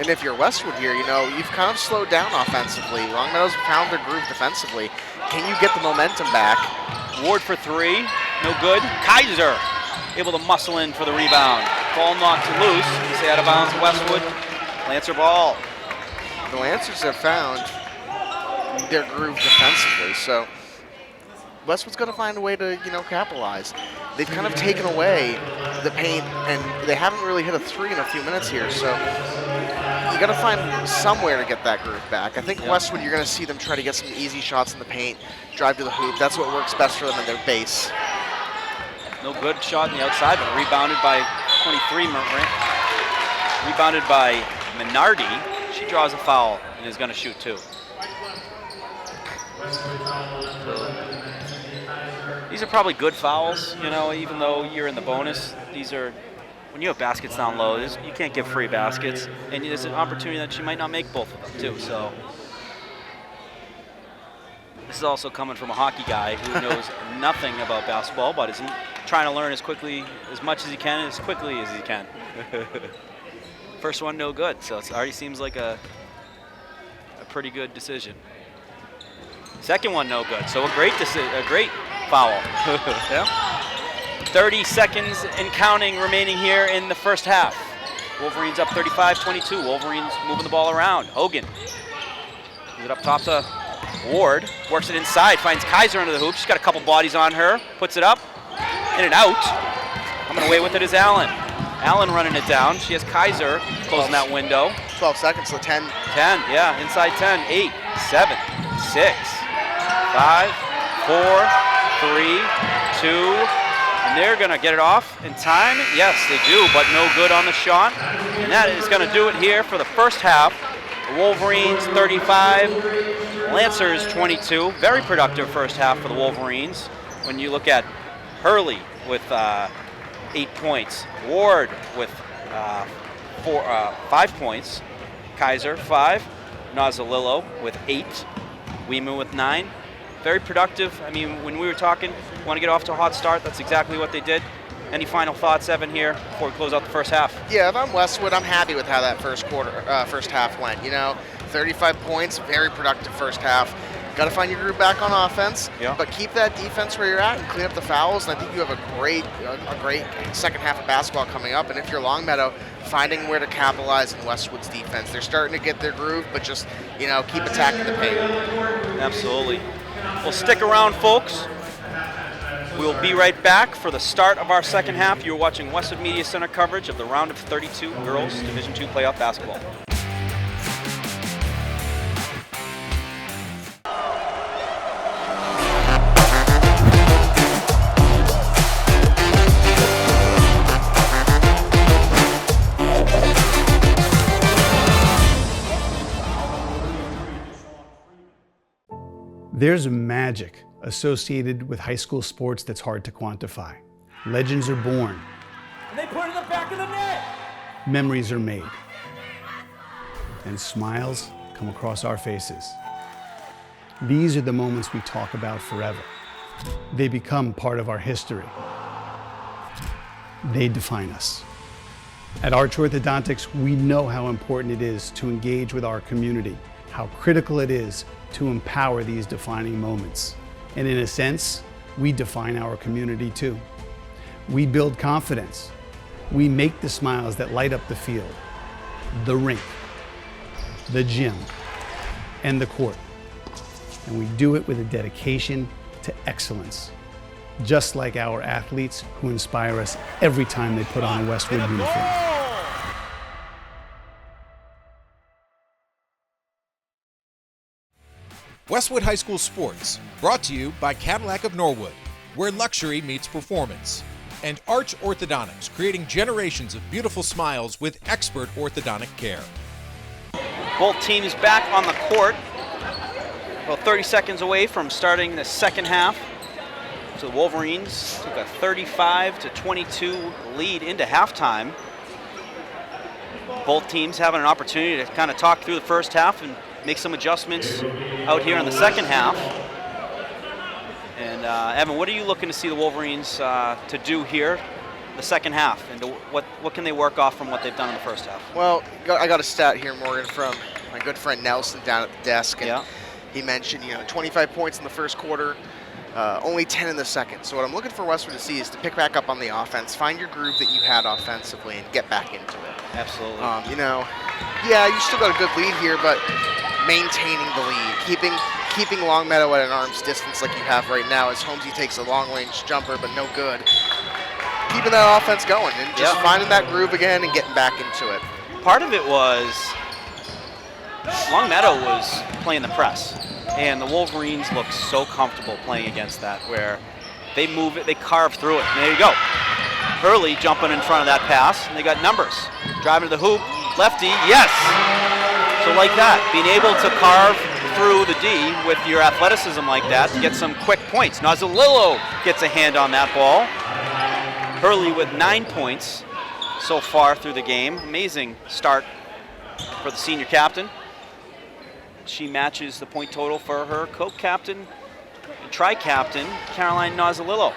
And if you're Westwood here, you've kind of slowed down offensively. Longmeadow's found their groove defensively. Can you get the momentum back? Ward for 3, no good. Kaiser able to muscle in for the rebound. Ball knocked loose. You say out of bounds, Westwood. Lancer ball. The Lancers have found their groove defensively, so Westwood's going to find a way to, capitalize. They've kind of taken away the paint, and they haven't really hit a 3 in a few minutes here, so you got to find somewhere to get that groove back. I think Westwood, you're going to see them try to get some easy shots in the paint, drive to the hoop. That's what works best for them in their base. No good shot on the outside, but rebounded by 23. Rebounded by Minardi. she draws a foul and is going to shoot 2. These are probably good fouls, you know, even though you're in the bonus. These are, when you have baskets down low, you can't give free baskets, and there's an opportunity that she might not make both of them too. So this is also coming from a hockey guy who knows nothing about basketball, but is trying to learn as much as he can, as quickly as he can. First one, no good. So it already seems like a pretty good decision. Second one, no good. So a great foul. Yeah. 30 seconds and counting remaining here in the first half. Wolverines up 35-22. Wolverines moving the ball around. Hogan gives it up top to Ward. Works it inside. Finds Kaiser under the hoop. She's got a couple bodies on her. Puts it up. In and out. Coming away with it is Allen. Allen running it down. She has Kaiser closing that window. 12 seconds, so 10. 10, yeah, inside 10. 8, 7, 6, 5, 4, 3, 2, and they're going to get it off in time. Yes, they do, but no good on the shot. And that is going to do it here for the first half. The Wolverines 35, Lancers 22. Very productive first half for the Wolverines. When you look at Hurley with 8 points, Ward with 5 points, Kaiser 5, Nazalillo with 8, Weeman with 9. Very productive. I mean, when we were talking, want to get off to a hot start, that's exactly what they did. Any final thoughts, Evan, here before we close out the first half? Yeah, if I'm Westwood, I'm happy with how that first half went. You know, 35 points, very productive first half. Got to find your group back on offense, but keep that defense where you're at and clean up the fouls. And I think you have a great second half of basketball coming up. And if you're Longmeadow, finding where to capitalize in Westwood's defense. They're starting to get their groove, but just, you know, keep attacking the paint. Absolutely. Well, stick around, folks. We'll be right back for the start of our second half. You're watching Westwood Media Center coverage of the round of 32 girls Division II playoff basketball. There's magic associated with high school sports that's hard to quantify. Legends are born. And they put it in the back of the net. Memories are made. And smiles come across our faces. These are the moments we talk about forever. They become part of our history. They define us. At Arch Orthodontics, we know how important it is to engage with our community, how critical it is to empower these defining moments. And in a sense, we define our community too. We build confidence. We make the smiles that light up the field, the rink, the gym, and the court. And we do it with a dedication to excellence, just like our athletes who inspire us every time they put on a Westwood uniform. Westwood High School Sports, brought to you by Cadillac of Norwood, where luxury meets performance, and Arch Orthodontics, creating generations of beautiful smiles with expert orthodontic care. Both teams back on the court, about 30 seconds away from starting the second half. So the Wolverines took a 35-22 lead into halftime. Both teams having an opportunity to kind of talk through the first half and make some adjustments out here in the second half. And Evan, what are you looking to see the Wolverines to do here the second half? And what can they work off from what they've done in the first half? Well, I got a stat here, Morgan, from my good friend Nelson down at the desk. And he mentioned, 25 points in the first quarter, only 10 in the second. So what I'm looking for Westwood to see is to pick back up on the offense, find your groove that you had offensively, and get back into it. Absolutely. You still got a good lead here, but maintaining the lead, keeping Longmeadow at an arm's distance like you have right now, as Holmesy takes a long-range jumper, but no good. Keeping that offense going and just finding that groove again and getting back into it. Part of it was Longmeadow was playing the press, and the Wolverines looked so comfortable playing against that, where they move it, they carve through it, and there you go. Hurley jumping in front of that pass, and they got numbers. Driving to the hoop, lefty, yes! So like that, being able to carve through the D with your athleticism like that to get some quick points. Nozzolillo gets a hand on that ball. Hurley with 9 points so far through the game. Amazing start for the senior captain. She matches the point total for her co-captain and tri-captain, Caroline Nozzolillo.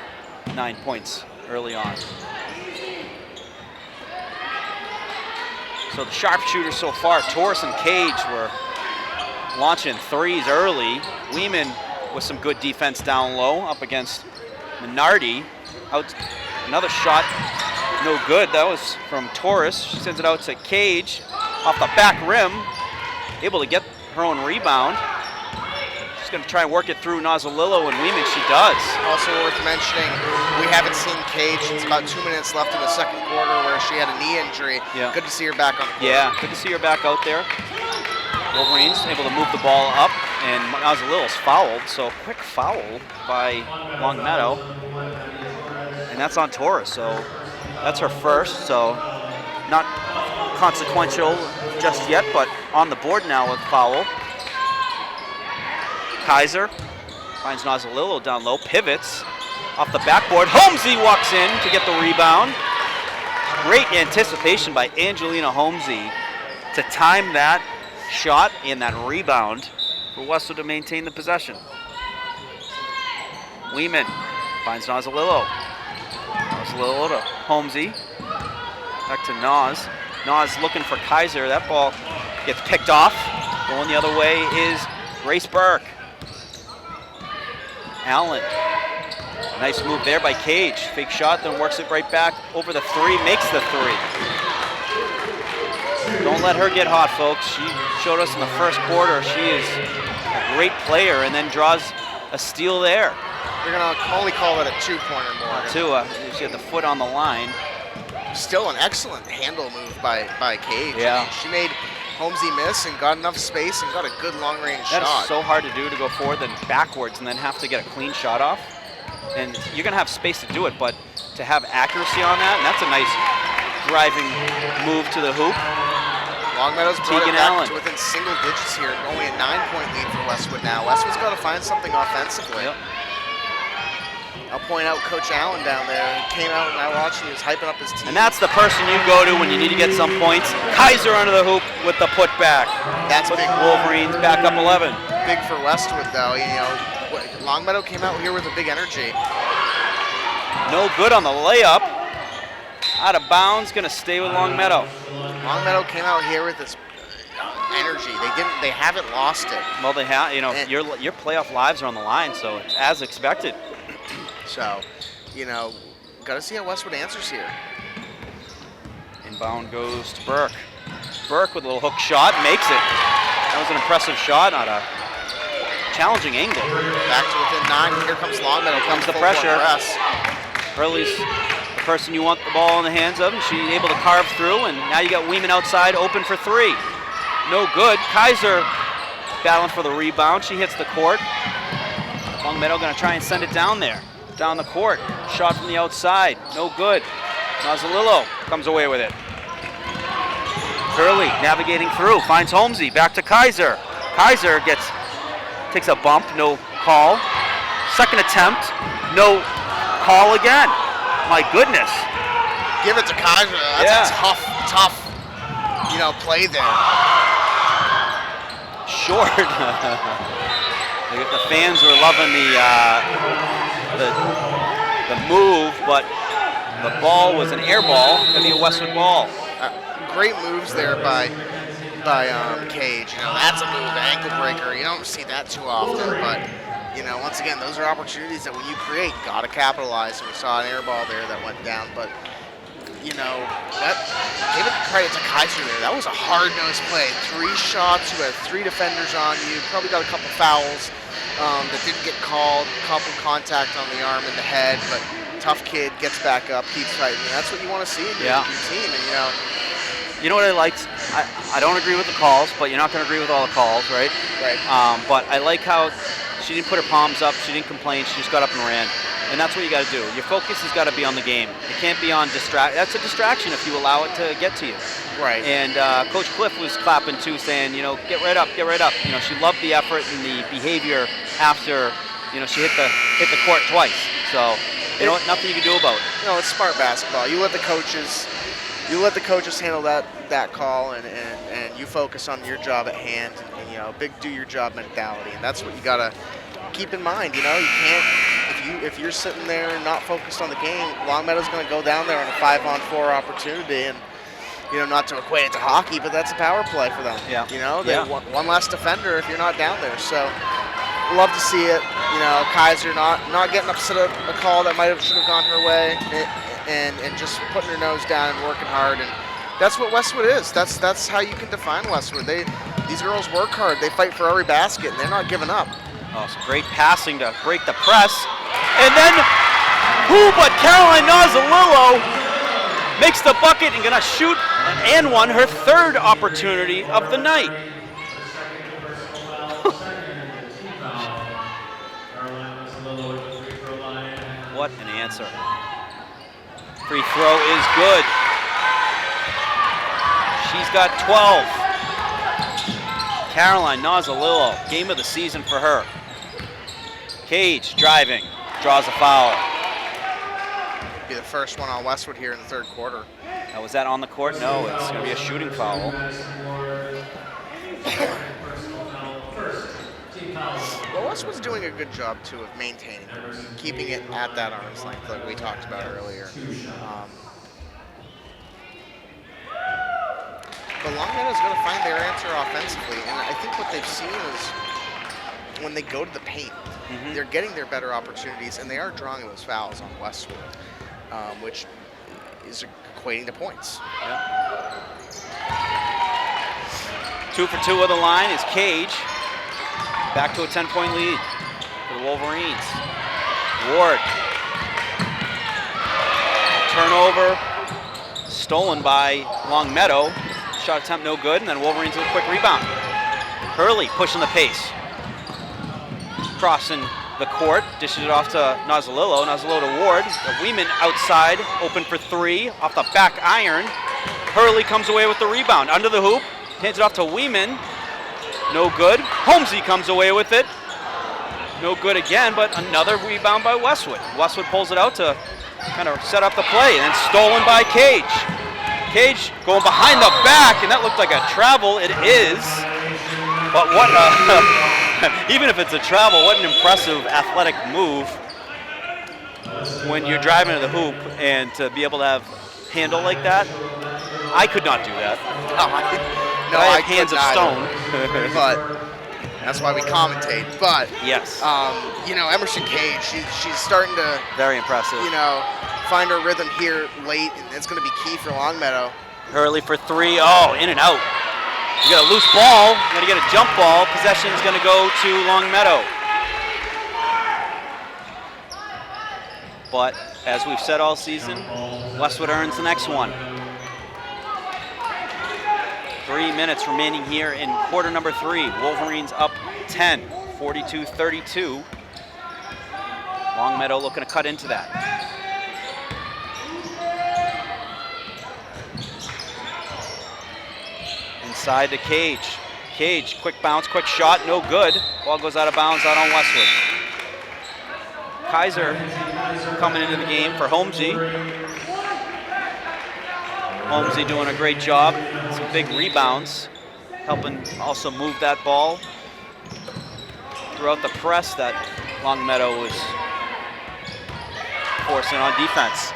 9 points early on. So the sharpshooters so far, Torres and Cage were launching threes early. Weeman with some good defense down low up against Minardi. Out, another shot, no good. That was from Torres. She sends it out to Cage off the back rim, able to get her own rebound. She's going to try and work it through Nozzolillo and Weeman. She does. Also worth mentioning, we haven't seen Cage since about 2 minutes left in the second quarter where she had a knee injury. Yeah. Good to see her back on the court. Yeah, good to see her back out there. Wolverines able to move the ball up, and Nozzolillo's fouled, so quick foul by Longmeadow. And that's on Torres, so that's her first, so not consequential just yet, but on the board now with foul. Kaiser finds Nozzolillo down low, pivots off the backboard. Holmesy walks in to get the rebound. Great anticipation by Angelina Holmesy to time that shot and that rebound for Westwood to maintain the possession. Weeman finds Nozzolillo. Nozzolillo to Holmesy. Back to Noz. Noz looking for Kaiser. That ball gets picked off. Going the other way is Grace Burke. Allen. Nice move there by Cage. Fake shot, then works it right back over the three, makes the three. Don't let her get hot, folks. She showed us in the first quarter she is a great player and then draws a steal there. We're going to only call it a two-pointer more. She had the foot on the line. Still an excellent handle move by Cage. Yeah. I mean, she made Holmesy miss and got enough space and got a good long-range shot. That is so hard to do, to go forward then backwards and then have to get a clean shot off. And you're going to have space to do it, but to have accuracy on that, and that's a nice driving move to the hoop. Longmeadow's brought it Tegan back Allen. to within single digits here. Only a 9-point lead for Westwood now. Westwood's got to find something offensively. Yep. I'll point out Coach Allen down there. He came out and I watched him. He was hyping up his team. And that's the person you go to when you need to get some points. Kaiser under the hoop with the putback. That's big. Wolverines back up 11. Big for Westwood, though. You know, Longmeadow came out here with a big energy. No good on the layup. Out of bounds, going to stay with Longmeadow. Longmeadow came out here with this energy. They haven't lost it. Well, they have. You know, your playoff lives are on the line, so it's as expected. So, you know, got to see how Westwood answers here. Inbound goes to Burke. Burke with a little hook shot, makes it. That was an impressive shot on a challenging angle. Back to within 9. Here comes Longmeadow. Here comes the pressure. Hurley's the person you want the ball in the hands of, and she's able to carve through, and now you got Weeman outside open for three. No good. Kaiser battling for the rebound. She hits the court. Longmeadow going to try and send it down there. Down the court. Shot from the outside. No good. Nozzolillo comes away with it. Hurley navigating through. Finds Holmesy. Back to Kaiser. Kaiser takes a bump. No call. Second attempt. No call again. My goodness. Give it to Kaiser. That's a tough, you know, play there. Short. The fans were loving the move, but the ball was an air ball. Gonna be a Westwood ball. Great moves there by Cage. You know, that's a move, ankle breaker. You don't see that too often, but you know, once again, those are opportunities that when you create, gotta capitalize. And we saw an air ball there that went down, but you know, that give it credit to Kaiser there. That was a hard-nosed play. 3 shots, you had 3 defenders on you, probably got a couple fouls that didn't get called, a couple contact on the arm and the head, but tough kid, gets back up, keeps fighting. And that's what you want to see in your team. And you know what I liked? I don't agree with the calls, but you're not going to agree with all the calls, right? Right. But I like how she didn't put her palms up, she didn't complain, she just got up and ran. And that's what you got to do. Your focus has got to be on the game. It can't be on That's a distraction if you allow it to get to you. Right. And Coach Cliff was clapping too, saying, you know, get right up, get right up. You know, she loved the effort and the behavior after, you know, she hit the court twice. So, you know what? Nothing you can do about it. You know, it's smart basketball. You let the coaches handle that call, and you focus on your job at hand, and you know, big do your job mentality, and that's what you gotta keep in mind. You know, you can't if you're sitting there and not focused on the game, Longmeadow's going to go down there on a 5-on-4 opportunity, and you know, not to equate it to hockey, but that's a power play for them. Yeah. You know, they want one less defender if you're not down there. So love to see it. You know, Kaiser not getting upset at a call that should have gone her way, and just putting her nose down and working hard. And that's what Westwood is. That's how you can define Westwood. These girls work hard. They fight for every basket, and they're not giving up. Oh, some great passing to break the press. And then, who but Caroline Nozzolillo makes the bucket and gonna shoot and won her third opportunity of the night. What an answer. Free throw is good. She's got 12. Caroline Nozzolillo, game of the season for her. Cage driving, draws a foul. Be the first one on Westwood here in the third quarter. Now, was that on the court? No, it's going to be a shooting foul. Well, Westwood's doing a good job, too, of maintaining it, keeping it at that arm's length like we talked about earlier. But Longmeadow's going to find their answer offensively, and I think what they've seen is when they go to the paint, they're getting their better opportunities, and they are drawing those fouls on Westwood, which is equating to points. Yeah. 2 for 2 of the line is Cage. Back to a 10-point lead for the Wolverines. Ward. Turnover. Stolen by Longmeadow. Shot attempt no good, and then Wolverines with a quick rebound. Hurley pushing the pace. Crossing the court, dishes it off to Nozzolillo. Nozzolillo to Ward. Weeman outside, open for 3, off the back iron. Hurley comes away with the rebound. Under the hoop, hands it off to Weeman. No good. Holmesy comes away with it. No good again, but another rebound by Westwood. Westwood pulls it out to kind of set up the play, and then stolen by Cage. Cage going behind the back, and that looked like a travel. It is. But what even if it's a travel, what an impressive athletic move when you're driving to the hoop and to be able to have handle like that. I could not do that. No, I I have hands of couldn't stone. either. But that's why we commentate. But yes, you know, Emerson Cage, she's starting to, very impressive. you know, find her rhythm here late, and it's going to be key for Longmeadow. Hurley for 3. Oh, in and out. You got a loose ball. You got to get a jump ball. Possession's going to go to Longmeadow. But as we've said all season, Westwood earns the next one. 3 minutes remaining here in quarter number 3. Wolverines up 10, 42-32. Longmeadow looking to cut into that. Inside to Cage. Cage, quick bounce, quick shot, no good. Ball goes out of bounds out on Westwood. Kaiser coming into the game for Holmesy. Holmesy doing a great job. Some big rebounds, helping also move that ball throughout the press that Longmeadow was forcing on defense.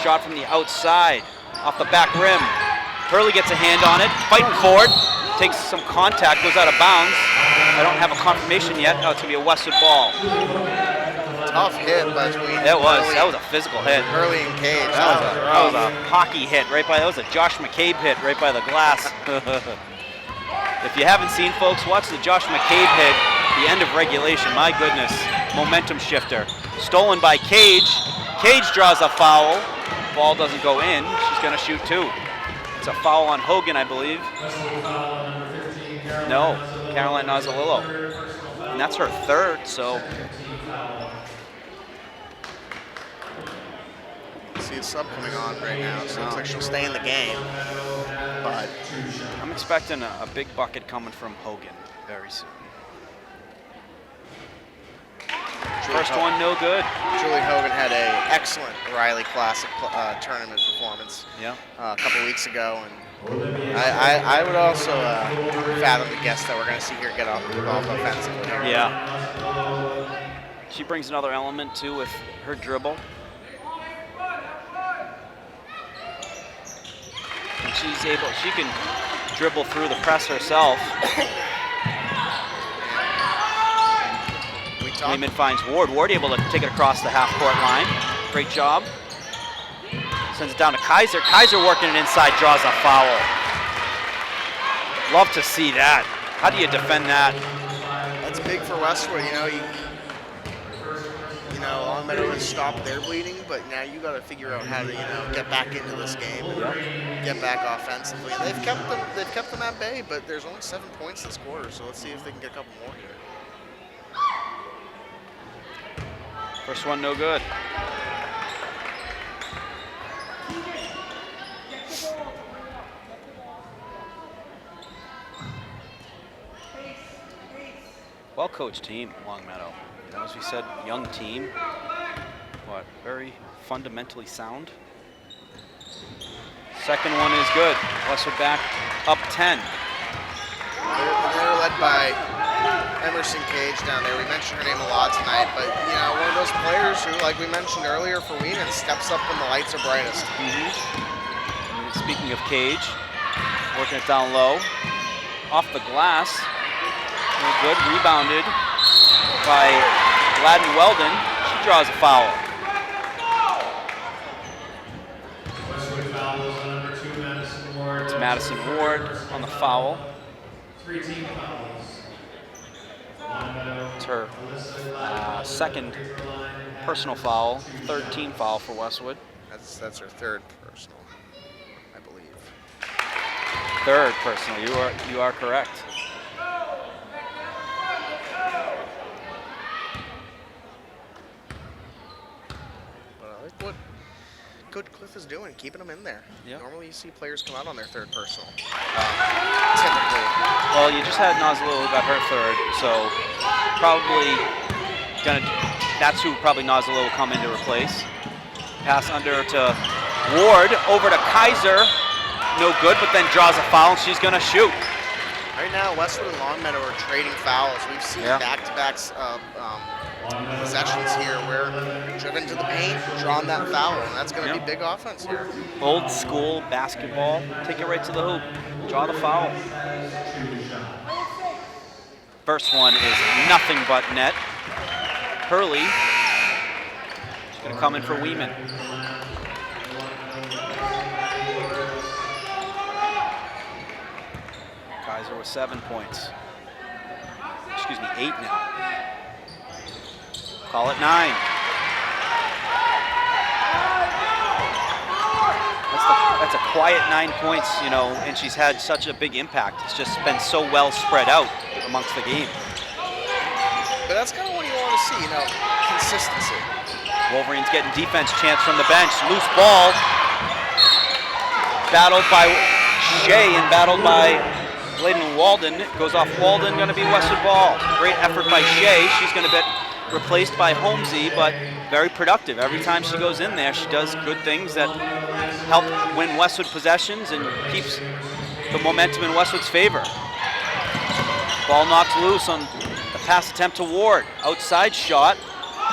Shot from the outside, off the back rim. Hurley gets a hand on it, fighting forward, takes some contact, goes out of bounds. I don't have a confirmation yet. Oh, it's gonna be a Westwood ball. Tough hit between That was Hurley, a physical hit. Hurley and Cage. That was a hockey hit right by. That was a Josh McCabe hit right by the glass. If you haven't seen, folks, watch the Josh McCabe hit. The end of regulation. My goodness, momentum shifter. Stolen by Cage. Cage draws a foul. Ball doesn't go in. She's gonna shoot 2. It's a foul on Hogan, I believe. No, Caroline Nozzolillo. And that's her third, so see a sub coming on right now, so it looks like she'll stay in the game. But I'm expecting a big bucket coming from Hogan very soon. First one, no good. Julie Hogan had an excellent Riley Classic tournament performance a couple weeks ago, and I would also fathom the guess that we're going to see her get involved offensively. Yeah. She brings another element too with her dribble. And she can dribble through the press herself. Lehman finds Ward. Ward able to take it across the half-court line. Great job. Sends it down to Kaiser. Kaiser working it inside, draws a foul. Love to see that. How do you defend that? That's big for Westwood. Longmeadow has stopped their bleeding, but now you got to figure out how to get back into this game and get back offensively. And they've kept them at bay, but there's only 7 points this quarter, so let's see if they can get a couple more here. First one, no good. Well-coached team, Longmeadow. As we said, young team, very fundamentally sound. Second one is good. Westwood back up 10. They're led by Emerson Cage down there. We mentioned her name a lot tonight, but one of those players who, like we mentioned earlier for Wheaton, steps up when the lights are brightest. And speaking of Cage, working it down low, off the glass, good, rebounded by Gladden Weldon. She draws a foul. It's Madison Ward on the foul. 3 team fouls. It's her second personal foul, third team foul for Westwood. That's her third personal, I believe. Third personal. You are correct. But I like what Coach Cliff is doing, keeping them in there. Yep. Normally you see players come out on their third personal. Typically. Well, you just had Nozzolillo who got her third, so probably that's who probably Nozzolillo will come in to replace. Pass under to Ward, over to Kaiser. No good, but then draws a foul, and she's going to shoot. Right now, Westwood and Longmeadow are trading fouls. We've seen back-to-back possessions here where driven to the paint, drawn that foul, and that's going to be big offense here. Old school basketball. Take it right to the hoop. Draw the foul. First one is nothing but net. Hurley, she's going to come in for Weeman. Kaiser with 7 points. Excuse me, 8 now. Call it 9. That's a quiet 9 points, and she's had such a big impact. It's just been so well spread out amongst the game. But that's kind of what you want to see, consistency. Wolverines getting defense chance from the bench. Loose ball. Battled by Shea and battled by Bladen Walden. Goes off Walden, going to be Westwood ball. Great effort by Shea. She's going to get replaced by Holmesy, but very productive. Every time she goes in there, she does good things that help win Westwood possessions and keeps the momentum in Westwood's favor. Ball knocked loose on the pass attempt to Ward. Outside shot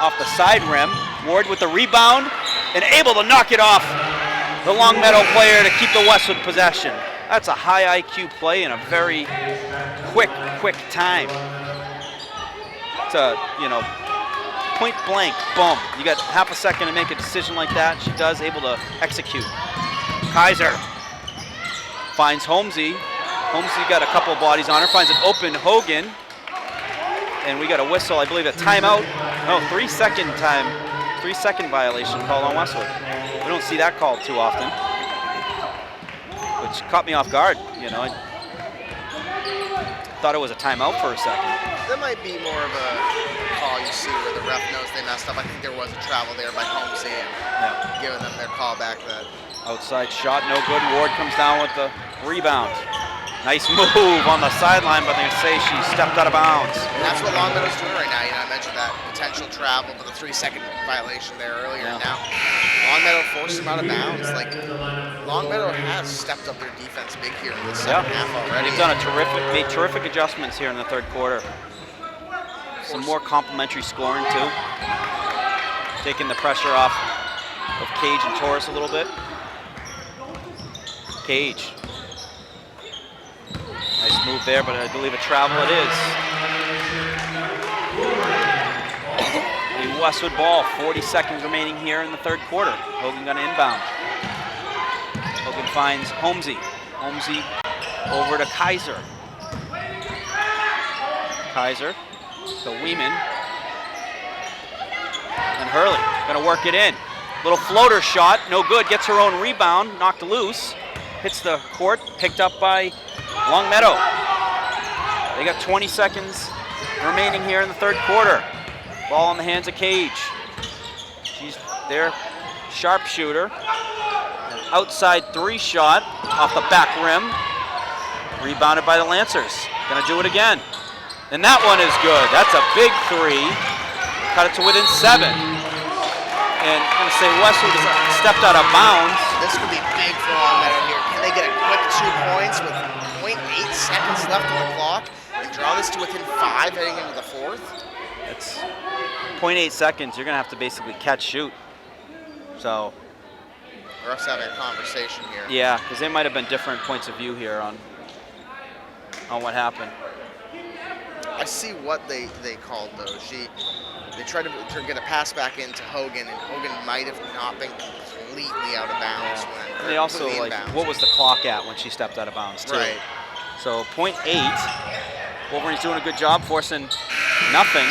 off the side rim. Ward with the rebound and able to knock it off the Longmeadow player to keep the Westwood possession. That's a high IQ play in a very quick time. It's a, point blank, boom. You got half a second to make a decision like that. She does, able to execute. Kaiser finds Holmesy. Holmesy got a couple of bodies on her, finds an open Hogan. And we got a whistle, I believe a timeout. No, 3 second violation called on Westwood. We don't see that called too often. Which caught me off guard, I thought it was a timeout for a second. That might be more of a call you see where the ref knows they messed up. I think there was a travel there by Holmesy and giving them their call back then. Outside shot, no good. Ward comes down with the rebound. Nice move on the sideline, but they say she stepped out of bounds. And that's what Longmeadow's doing right now. I mentioned that potential travel, but the 3-second violation there earlier. Yeah. Now, Longmeadow forced him out of bounds. Longmeadow has stepped up their defense big here in the second half already. They've done made terrific adjustments here in the third quarter. Some more complimentary scoring too. Taking the pressure off of Cage and Torres a little bit. Cage. Nice move there, but I believe a travel it is. A Westwood ball, 40 seconds remaining here in the third quarter. Hogan gonna inbound. Hogan finds Holmesy. Holmesy over to Kaiser. Kaiser to Weeman. And Hurley gonna work it in. Little floater shot, no good, gets her own rebound, knocked loose. Hits the court, picked up by Longmeadow. They got 20 seconds remaining here in the third quarter. Ball in the hands of Cage. She's their sharpshooter. An outside 3 shot off the back rim. Rebounded by the Lancers. Gonna do it again. And that one is good. That's a big 3. Cut it to within 7. And I'm gonna say Westwood stepped out of bounds. This could be big for Longmeadow here. Can they get a quick 2 points with 0.8 seconds left on the clock and draw this to within 5 heading into the fourth? It's 0.8 seconds. You're gonna have to basically catch shoot. So The refs having a conversation here. yeah, because there might have been different points of view here on what happened. I see what they called though. They tried to get a pass back into Hogan, and Hogan might have not been completely out of bounds when. And they also completely like inbounds. what was the clock at when she stepped out of bounds too. Right. So 0.8. Wolverine's doing a good job forcing nothing.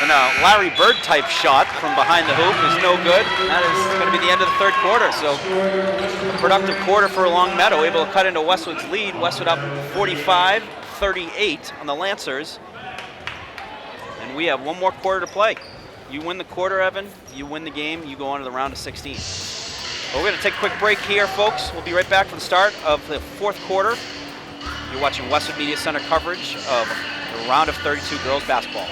And a Larry Bird type shot from behind the hoop is no good. That is going to be the end of the third quarter. So productive quarter for Longmeadow, able to cut into Westwood's lead. Westwood up 45-38 on the Lancers. And we have one more quarter to play. You win the quarter, Evan. You win the game. You go on to the round of 16. Well, we're going to take a quick break here, folks. We'll be right back for the start of the fourth quarter. You're watching Westwood Media Center coverage of the round of 32 girls basketball.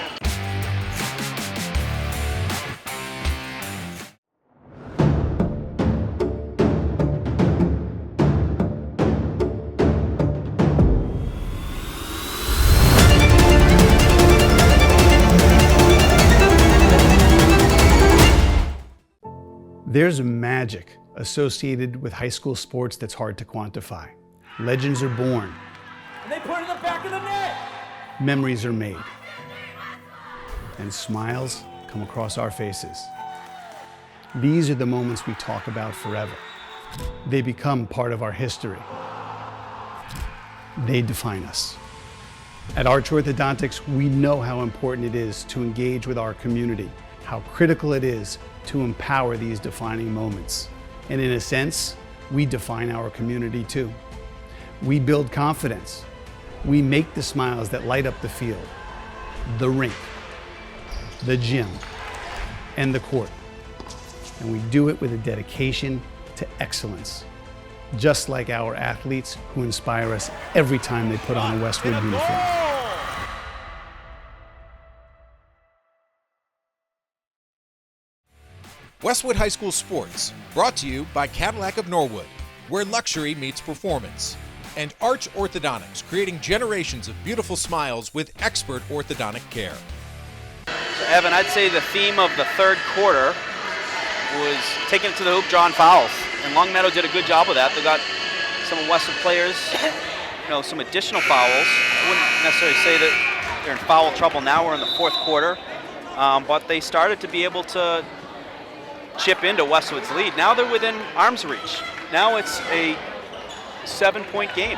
There's magic associated with high school sports that's hard to quantify. Legends are born. And they put it in the back of the net. Memories are made. And smiles come across our faces. These are the moments we talk about forever. They become part of our history. They define us. At Arch Orthodontics, we know how important it is to engage with our community, how critical it is to empower these defining moments. And in a sense, we define our community too. We build confidence. We make the smiles that light up the field, the rink, the gym, and the court. And we do it with a dedication to excellence, just like our athletes who inspire us every time they put on a Westwood uniform. Westwood High School Sports, brought to you by Cadillac of Norwood, where luxury meets performance, and Arch Orthodontics, creating generations of beautiful smiles with expert orthodontic care. So Evan, I'd say the theme of the third quarter was taking it to the hoop, drawing fouls. And Longmeadow did a good job of that. They got some of Westwood players, some additional fouls. I wouldn't necessarily say that they're in foul trouble now. We're in the fourth quarter. But they started to be able to chip into Westwood's lead. Now they're within arm's reach. Now it's a 7-point game.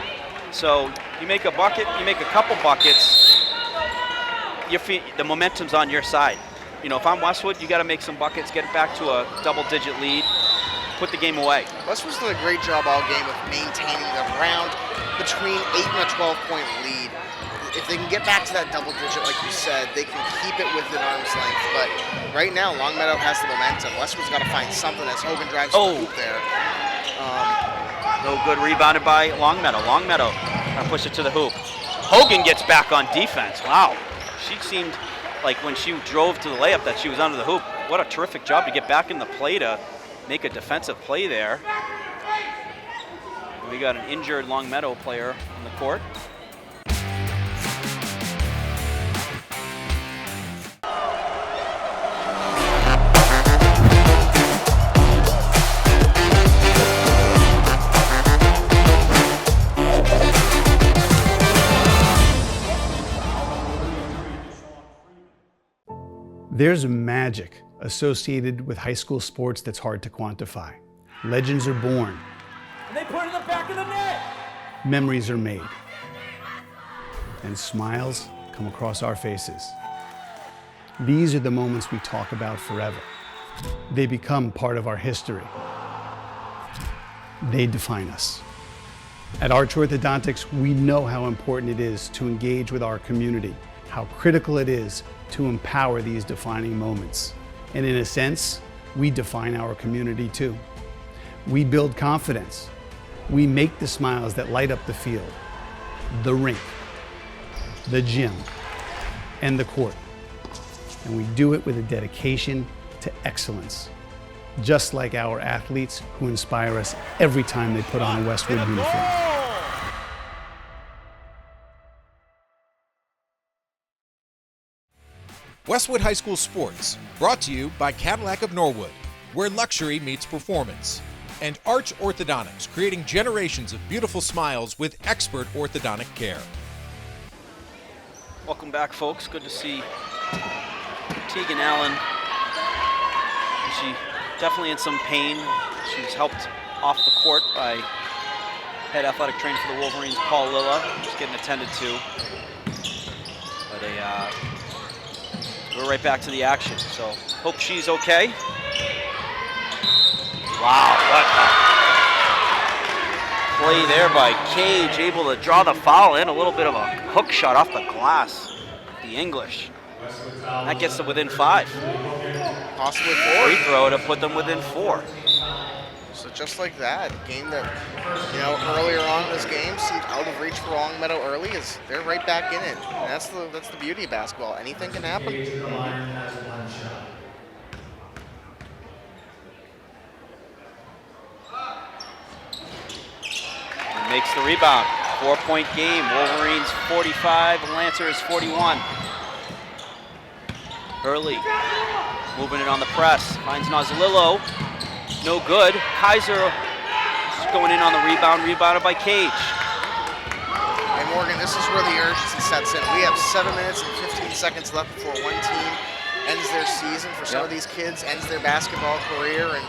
So you make a bucket, you make a couple buckets, the momentum's on your side. If I'm Westwood, you got to make some buckets, get it back to a double-digit lead, put the game away. Westwood's done a great job all game of maintaining the round between 8 and a 12-point lead. if they can get back to that double digit, like you said, they can keep it within arm's length. But right now, Longmeadow has the momentum. Westwood's got to find something as Hogan drives to the hoop there. No good, rebounded by Longmeadow. Longmeadow trying to push it to the hoop. Hogan gets back on defense. Wow. She seemed like when she drove to the layup that she was under the hoop. What a terrific job to get back in the play to make a defensive play there. We got an injured Longmeadow player on the court. There's magic associated with high school sports that's hard to quantify. Legends are born. And they put it in the back of the net. Memories are made. And smiles come across our faces. These are the moments we talk about forever. They become part of our history. They define us. At Arch Orthodontics, we know how important it is to engage with our community, how critical it is to empower these defining moments. And in a sense, we define our community too. We build confidence. We make the smiles that light up the field, the rink, the gym, and the court. And we do it with a dedication to excellence, just like our athletes who inspire us every time they put on a Westwood uniform. Westwood High School Sports, brought to you by Cadillac of Norwood, where luxury meets performance, and Arch Orthodontics, creating generations of beautiful smiles with expert orthodontic care. Welcome back, folks. Good to see Tegan Allen. She definitely in some pain. She was helped off the court by head athletic trainer for the Wolverines, Paul Lilla, just getting attended to. But we're right back to the action, so hope she's okay. Wow, what a play there by Cage, able to draw the foul in, a little bit of a hook shot off the glass. The English. That gets them within 5. Possibly 4. Free throw to put them within 4. So just like that, game that, earlier on in this game seemed out of reach for Longmeadow early, is they're right back in it. And that's the beauty of basketball. Anything can happen. Makes the rebound. 4-point game. Wolverines 45, Lancers 41. Hurley moving it on the press. Finds Nozzolillo. No good. Kaiser going in on the rebound. Rebounded by Cage. Hey Morgan, this is where the urgency sets in. We have 7 minutes and 15 seconds left before one team ends their season. For some of these kids, ends their basketball career, and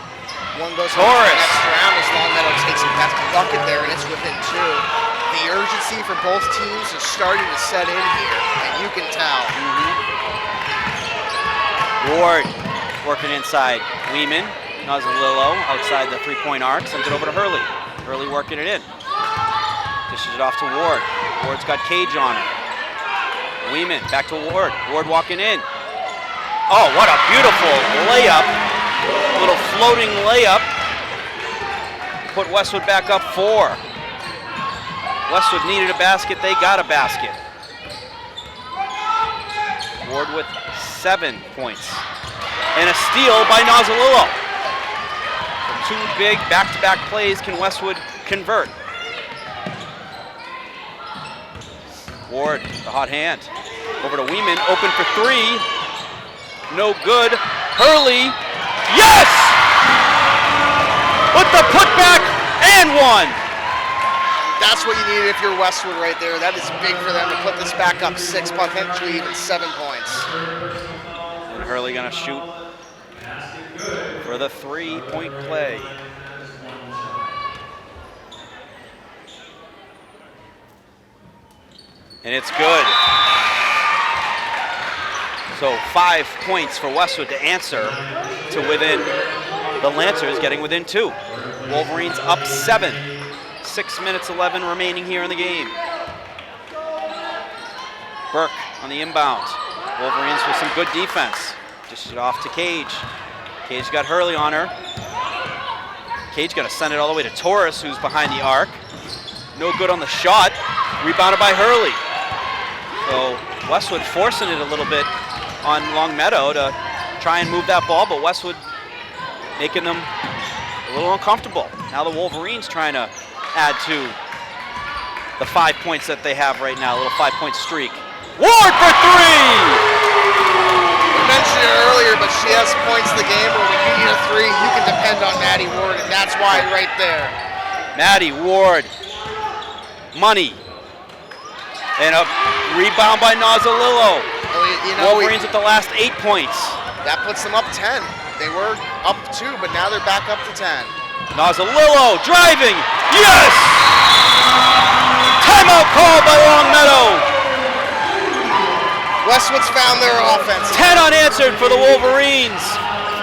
one goes on to the next round as Longmeadow takes a bucket there, and it's within 2. The urgency for both teams is starting to set in here, and you can tell. Ward working inside. Weeman, Nozzolillo outside the 3-point arc, sends it over to Hurley. Hurley working it in. Dishes it off to Ward. Ward's got Cage on it. Weeman back to Ward. Ward walking in. Oh, what a beautiful layup. A little floating layup. Put Westwood back up 4. Westwood needed a basket. They got a basket. Ward with 7 points. And a steal by Nozzolillo. So 2 big back-to-back plays. Can Westwood convert? Ward, the hot hand. Over to Weeman, open for 3. No good. Hurley, yes! With the putback and 1. That's what you need if you're Westwood right there. That is big for them to put this back up 6, potentially even 7 points. And Hurley gonna shoot for the 3-point play. And it's good. So 5 points for Westwood to answer to within the Lancers getting within 2. Wolverines up 7. 6 minutes 11 remaining here in the game. Burke on the inbound. Wolverines with some good defense. Just it off to Cage. Cage got Hurley on her. Cage got to send it all the way to Torres, who's behind the arc. No good on the shot. Rebounded by Hurley. So Westwood forcing it a little bit on Longmeadow to try and move that ball, but Westwood making them a little uncomfortable. Now the Wolverines trying to add to the 5 points that they have right now, a little 5-point streak. Ward for three! We mentioned it earlier, but she has points in the game where when you need a three, you can depend on Maddie Ward, and that's why right there. Maddie Ward, money. And a rebound by Nozzolillo. Wolverines with the last 8 points. That puts them up 10. They were up 2, but now they're back up to 10. Nozzolillo driving, yes! Timeout called by Longmeadow. Westwood's found their offense. 10 unanswered for the Wolverines.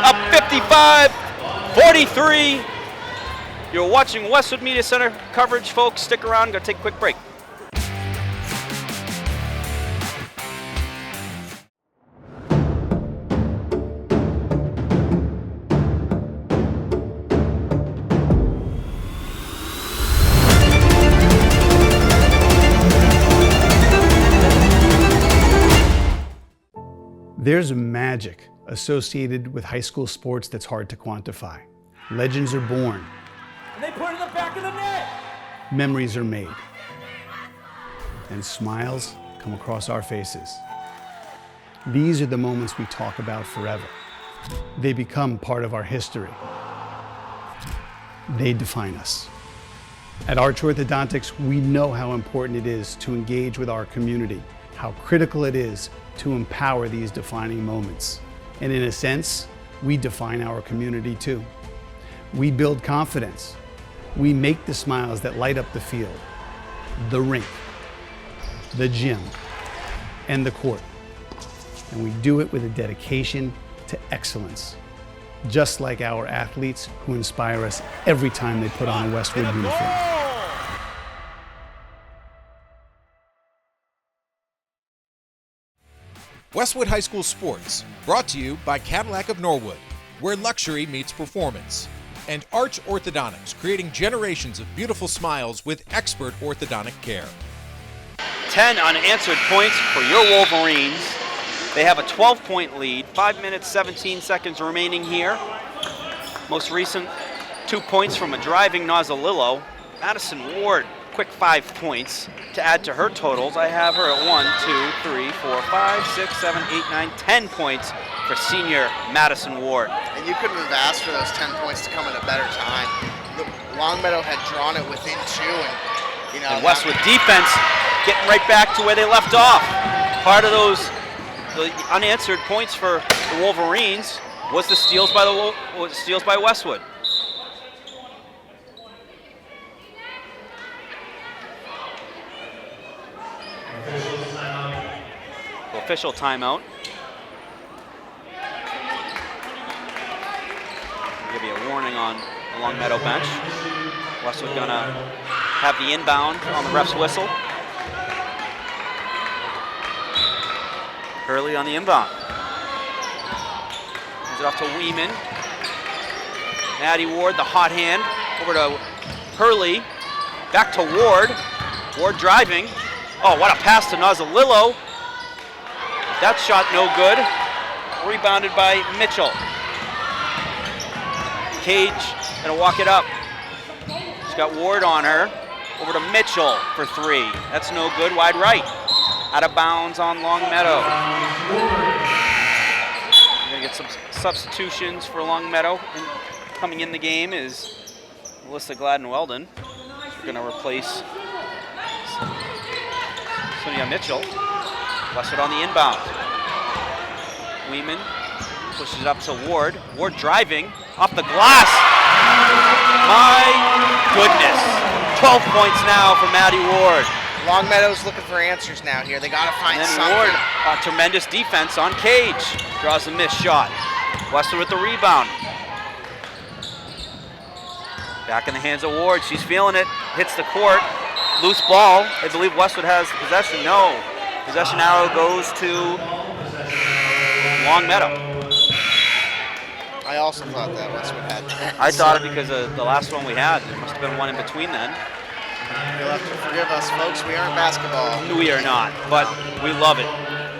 Up 55-43. You're watching Westwood Media Center coverage, folks. Stick around, gonna take a quick break. There's magic associated with high school sports that's hard to quantify. Legends are born. And they put it in the back of the net. Memories are made. And smiles come across our faces. These are the moments we talk about forever. They become part of our history. They define us. At Arch Orthodontics, we know how important it is to engage with our community, how critical it is to empower these defining moments. And in a sense, we define our community too. We build confidence. We make the smiles that light up the field, the rink, the gym, and the court. And we do it with a dedication to excellence, just like our athletes who inspire us every time they put on a Westwood uniform. Westwood High School Sports, brought to you by Cadillac of Norwood, where luxury meets performance, and Arch Orthodontics, creating generations of beautiful smiles with expert orthodontic care. 10 unanswered points for your Wolverines. They have a 12-point lead, 5 minutes, 17 seconds remaining here. Most recent 2 points from a driving Nozzolillo. Madison Ward, quick 5 points. To add to her totals, I have her at 1, 2, 3, 4, 5, 6, 7, 8, 9, 10 points for senior Madison Ward. And you couldn't have asked for those 10 points to come at a better time. Longmeadow had drawn it within 2, and Westwood defense getting right back to where they left off. Part of the unanswered points for the Wolverines was the steals by Westwood. Official timeout. I'll give you a warning on the Longmeadow bench. Westwood gonna have the inbound on the ref's whistle. Hurley on the inbound. Hands it off to Weeman. Maddie Ward, the hot hand, over to Hurley. Back to Ward. Ward driving. Oh, what a pass to Nozzolillo. That shot no good. Rebounded by Mitchell. Cage gonna walk it up. She's got Ward on her. Over to Mitchell for 3. That's no good, wide right. Out of bounds on Longmeadow. We're gonna get some substitutions for Longmeadow. And coming in the game is Melissa Gladden-Weldon. We're gonna replace Sonia Mitchell. Westwood on the inbound. Weeman pushes it up to Ward. Ward driving off the glass. My goodness. 12 points now for Maddie Ward. Longmeadow's looking for answers now here. They got to find And then something. Ward, tremendous defense on Cage. Draws a missed shot. Westwood with the rebound. Back in the hands of Ward. She's feeling it. Hits the court. Loose ball. I believe Westwood has possession. No. Possession arrow goes to Longmeadow. I also thought that Westwood had that. I thought it because of the last one we had. There must have been one in between then. You'll have to forgive us, folks. We aren't basketball. We are not, but we love it.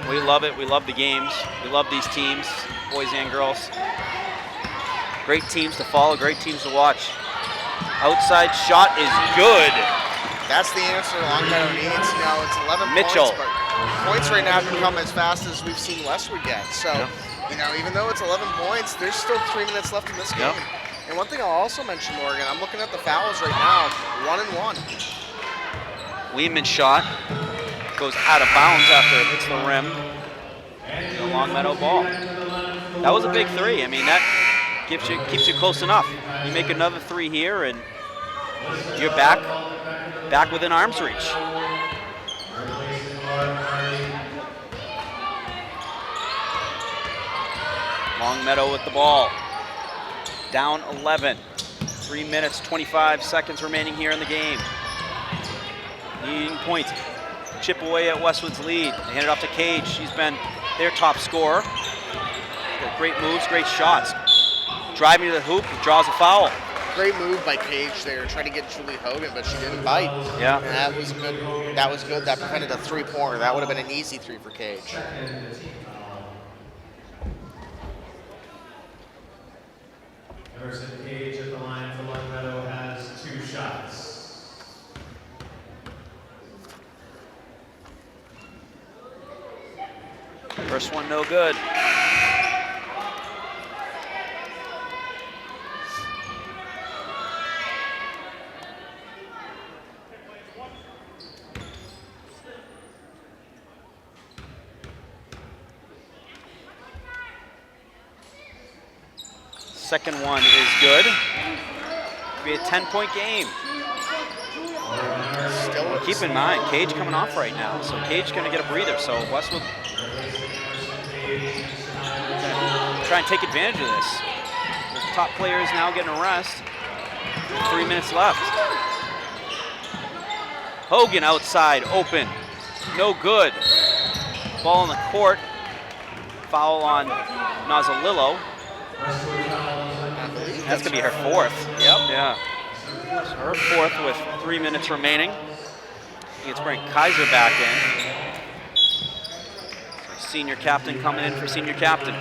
We love it. We love the games. We love these teams, boys and girls. Great teams to follow, great teams to watch. Outside shot is good. That's the answer Longmeadow needs. You know, it's 11 Mitchell. points, but points right now can come as fast as we've seen Westwood get. So, you know, even though it's 11 points, there's still 3 minutes left in this game. And one thing I'll also mention, Morgan, I'm looking at the fouls right now, 1 and 1. Weeman's shot goes out of bounds after it hits the rim. The Longmeadow ball. That was a big 3. I mean, that keeps you close enough. You make another 3 here, and you're back within arm's reach. Longmeadow with the ball. Down 11. 3 minutes, 25 seconds remaining here in the game. Needing point. Chip away at Westwood's lead. They hand it off to Cage. She's been their top scorer. Got great moves, great shots. Driving to the hoop, draws a foul. Great move by Cage there, trying to get Julie Hogan, but she didn't bite. Yeah. And that was good. That was good. That prevented a 3-pointer. That would have been an easy 3 for Cage. Emerson Cage at the line for Longmeadow has 2 shots. First one no good. Second one is good. Be a 10-point game. Still Keep in mind, Cage coming off right now, so Cage going to get a breather. So Westwood try and take advantage of this. The top player is now getting a rest. 3 minutes left. Hogan outside, open, no good. Ball in the court. Foul on Nazalillo. That's gonna be her 4th. Yep. Yeah. So her 4th with 3 minutes remaining. Let's bring Kaiser back in. So senior captain coming in for senior captain.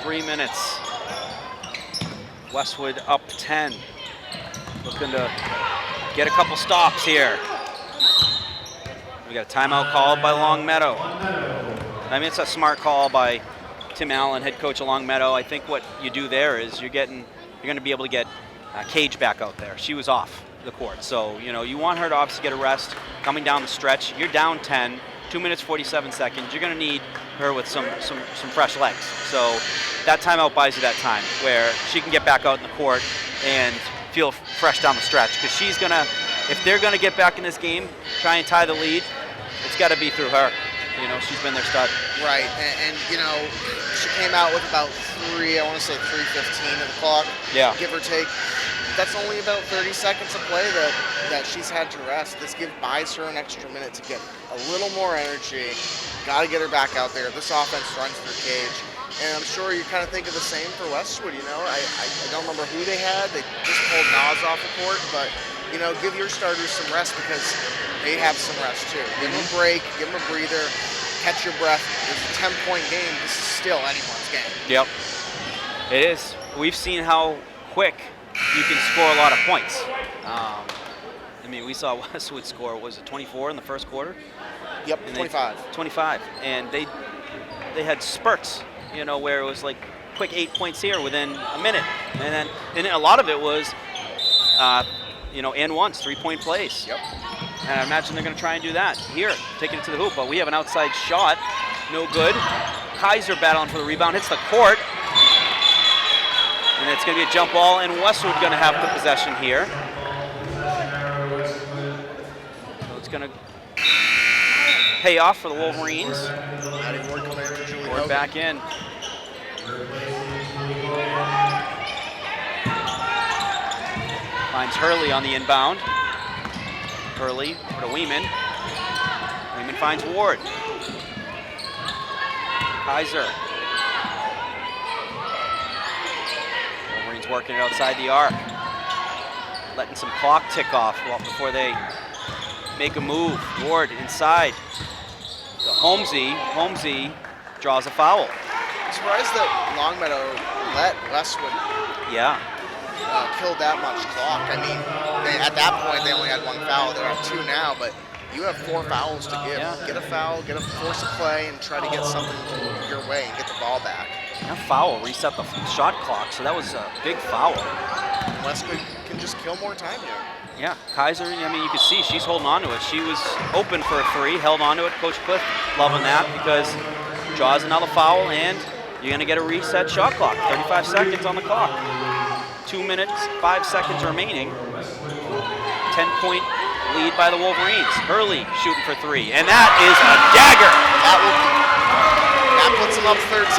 Three minutes. Westwood up 10. Looking to get a couple stops here. We got a timeout called by Longmeadow. I mean, it's a smart call by Tim Allen, head coach of Longmeadow. I think what you do there is you're going to be able to get Cage back out there. She was off the court, so you know you want her to obviously get a rest coming down the stretch. You're down 10, 2 minutes 47 seconds. You're going to need her with some fresh legs. So that timeout buys you that time where she can get back out in the court and feel fresh down the stretch. Because she's gonna, if they're gonna get back in this game, try and tie the lead, it's got to be through her. You know, she's been their stud. Right, and you know, she came out with about 3:15 of the clock, Yeah. give or take. That's only about 30 seconds of play that she's had to rest. This buys her an extra minute to get a little more energy. Got to get her back out there. This offense runs through Cage. And I'm sure you're kind of thinking the same for Westwood, you know. I don't remember who they had. They just pulled Nas off the court, but, you know, give your starters some rest because they have some rest too. Give them a break, give them a breather, catch your breath. It's a 10-point game. This is still anyone's game. Yep, it is. We've seen how quick you can score a lot of points. I mean, we saw Westwood score, was it 24 in the first quarter? Yep, And 25. 25, and they had spurts, you know, where it was like quick 8 points here within a minute, and a lot of it was, you know, and ones, 3-point plays. Yep. And I imagine they're going to try and do that here, taking it to the hoop. But we have an outside shot, no good. Kaiser battling for the rebound, hits the court, and it's going to be a jump ball, and Westwood going to have the possession here. So it's going to pay off for the Wolverines. Ward back in. Finds Hurley on the inbound. Hurley for to Weeman. Weeman finds Ward. Kaiser. Wolverines working it outside the arc. Letting some clock tick off before they make a move. Ward inside. To Holmesy. Holmesy draws a foul. I'm surprised that Longmeadow let Westwood kill that much clock. I mean, at that point they only had 1 foul. They're at 2 now, but you have 4 fouls to give. Yeah. Get a foul, get a force of play, and try to get something your way and get the ball back. That foul reset the shot clock, so that was a big foul. Westwood can just kill more time here. Yeah, Kaiser, I mean, you can see she's holding on to it. She was open for a 3, held on to it. Coach Cliff loving that because draws another foul, and you're going to get a reset shot clock. 35 seconds on the clock. 2 minutes, 5 seconds remaining. 10-point lead by the Wolverines. Hurley shooting for 3, and that is a dagger. That puts them up 13.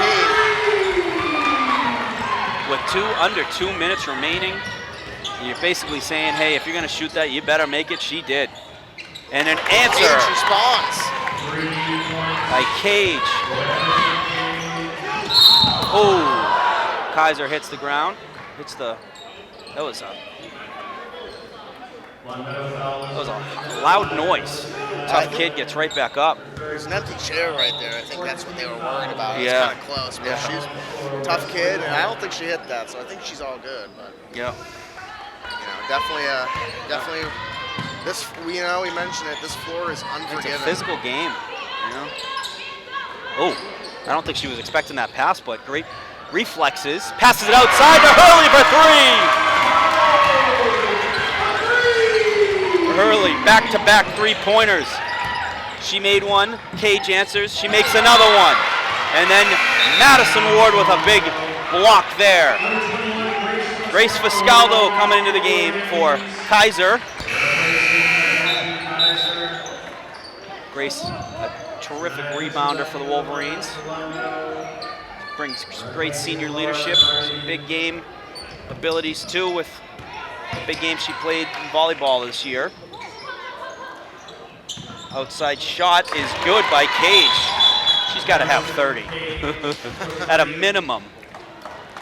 With under 2 minutes remaining, you're basically saying, hey, if you're going to shoot that, you better make it. She did. And an answer Cage responds. by Cage. Oh, Kaiser hits the ground. That was a loud noise. Tough kid gets right back up. There's an empty chair right there. I think that's what they were worried about. Yeah. It's kind of close, but she's a tough kid, and I don't think she hit that, so I think she's all good. But Yeah. Definitely. This, we mentioned it. This floor is It's unforgiving. a physical game, Oh, I don't think she was expecting that pass, but great reflexes. Passes it outside to Hurley for 3. Hurley, back-to-back 3-pointers. She made one. Cage answers. She makes another one. And then Madison Ward with a big block there. Grace Fiscaldo coming into the game for Kaiser. Grace, a terrific rebounder for the Wolverines. Brings great senior leadership, some big game abilities too with the big game she played in volleyball this year. Outside shot is good by Cage. She's got to have 30 at a minimum.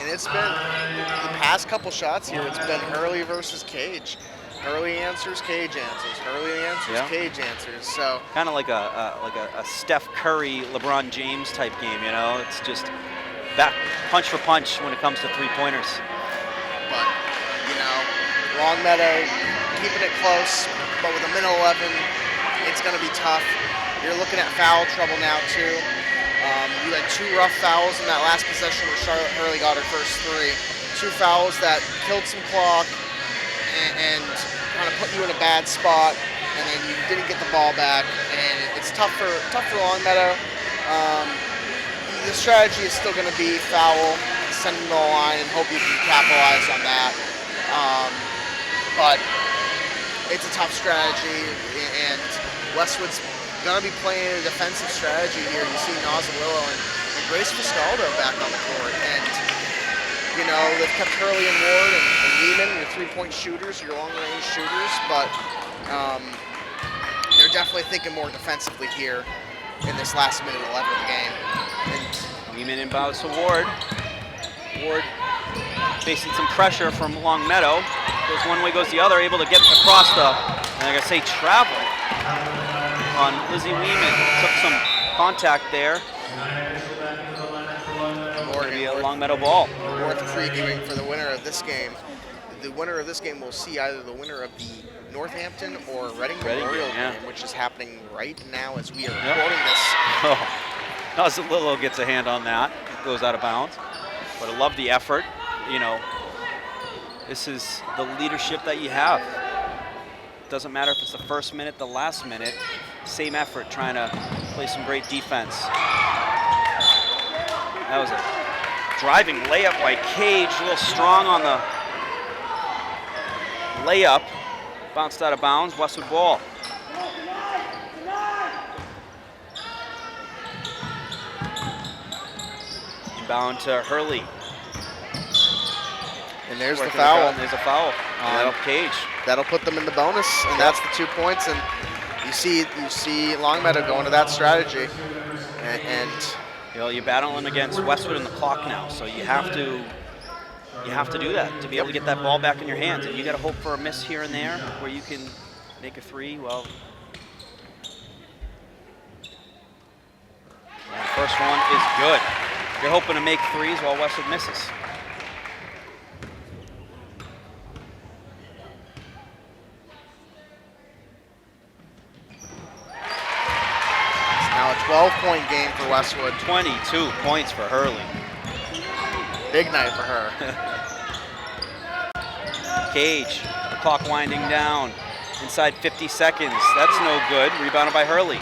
And it's been, the past couple shots here, it's been Hurley versus Cage. Hurley answers, Cage answers. Hurley answers, Cage answers. So kind of like a Steph Curry, LeBron James type game, It's just back punch for punch when it comes to 3-pointers. But, Longmeadow keeping it close, but with a minute 11, it's going to be tough. You're looking at foul trouble now, too. You had 2 rough fouls in that last possession where Charlotte Hurley got her first 3. 2 fouls that killed some clock and kind of put you in a bad spot, and then you didn't get the ball back, and it's tough for Longmeadow. The strategy is still going to be foul, send them to the line, and hope you can capitalize on that. But it's a tough strategy, and Westwood's going to be playing a defensive strategy here. You see Nozzolillo and Grace Fiscaldo back on the court, and they've kept Hurley and Ward and Weeman, your 3-point shooters, your long-range shooters, but they're definitely thinking more defensively here in this last minute 11 of the game. And Weeman inbounds to Ward. Ward facing some pressure from Longmeadow. Goes one way, goes the other, able to get across travel on Lizzie Weeman. Took some contact there. Going to be a Longmeadow ball. Worth previewing for the winner of this game. The winner of this game will see either the winner of the Northampton or Reading Memorial game, which is happening right now as we are recording this. Oh, Nozzolillo gets a hand on that. It goes out of bounds. But I love the effort. This is the leadership that you have. Doesn't matter if it's the first minute, the last minute. Same effort, trying to play some great defense. That was a driving layup by Cage, a little strong on the layup. Bounced out of bounds, Westwood ball. Inbound to Hurley. And there's the foul. There's a foul. Cage. That'll put them in the bonus, and that's the 2 points. And you see Longmeadow going to that strategy, and You're battling against Westwood in the clock now, so you have to do that to be able to get that ball back in your hands. And you got to hope for a miss here and there where you can make a three. Well, the first one is good. You're hoping to make threes while Westwood misses. now a 12-point game for Westwood. 22 points for Hurley. Big night for her. Cage, the clock winding down. Inside 50 seconds. That's no good. Rebounded by Hurley.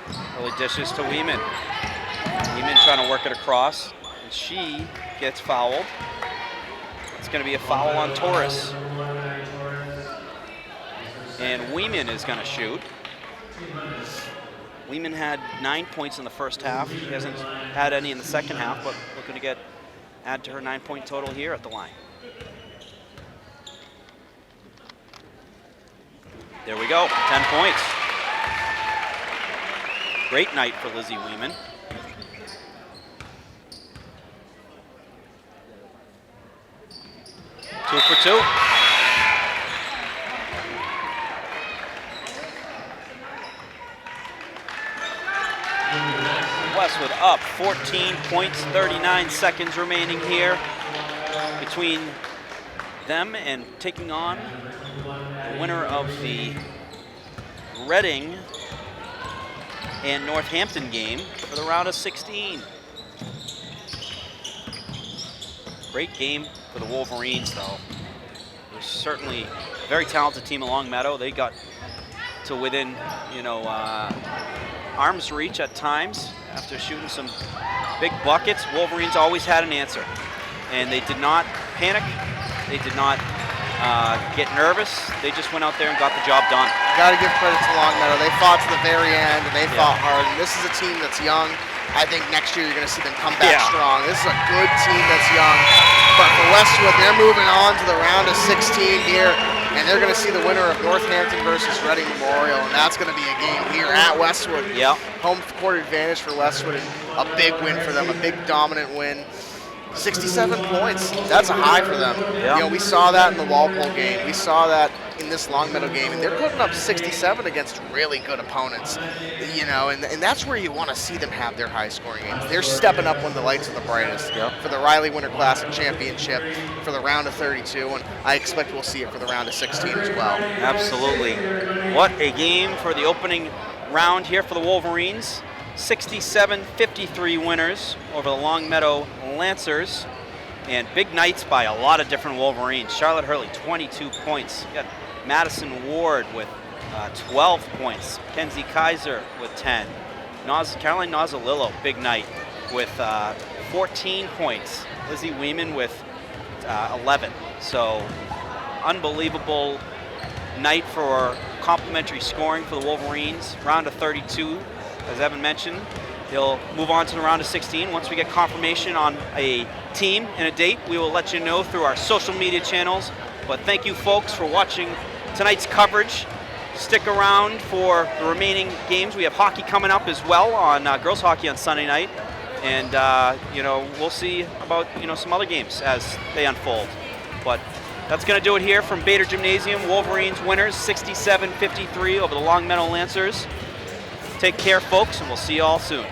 Hurley dishes to Weeman. Weeman trying to work it across, and she gets fouled. It's going to be a foul on Torres. And Weeman is going to shoot. Weeman had 9 points in the first half. He hasn't had any in the second half, but looking to add to her 9-point total here at the line. There we go, 10 points. Great night for Lizzie Weeman. Two for two. Westwood up 14 points, 39 seconds remaining here between them and taking on the winner of the Reading and Northampton game for the round of 16. Great game for the Wolverines, though. They're certainly a very talented team of Longmeadow. They got to within, arm's reach at times after shooting some big buckets. Wolverines always had an answer, and they did not panic. They did not get nervous. They just went out there and got the job done. Got to give credit to Longmeadow. They fought to the very end, and they fought hard. And this is a team that's young. I think next year you're going to see them come back strong. This is a good team that's young. But for Westwood, they're moving on to the round of 16 here, and they're going to see the winner of Northampton versus Reading Memorial, and that's going to be a game here at Westwood. Yeah. Home court advantage for Westwood, and a big win for them, a big dominant win. 67 points, that's a high for them. Yeah. We saw that in the Walpole game. We saw that in this Longmeadow game, and they're putting up 67 against really good opponents, and that's where you want to see them have their high-scoring games. They're stepping up when the lights are the brightest for the Riley Winter Classic Championship, for the round of 32, and I expect we'll see it for the round of 16 as well. Absolutely. What a game for the opening round here for the Wolverines. 67-53 winners over the Longmeadow Lancers, and big nights by a lot of different Wolverines. Charlotte Hurley, 22 points. You got Madison Ward with 12 points. Kenzie Kaiser with 10. Caroline Nozzolillo, big night with 14 points. Lizzie Weeman with 11. So unbelievable night for complimentary scoring for the Wolverines. Round of 32. As Evan mentioned, they'll move on to the round of 16. Once we get confirmation on a team and a date, we will let you know through our social media channels. But thank you, folks, for watching tonight's coverage. Stick around for the remaining games. We have hockey coming up as well on girls hockey on Sunday night. And, we'll see about, some other games as they unfold. But that's going to do it here from Bader Gymnasium. Wolverines winners, 67-53 over the Longmeadow Lancers. Take care, folks, and we'll see you all soon.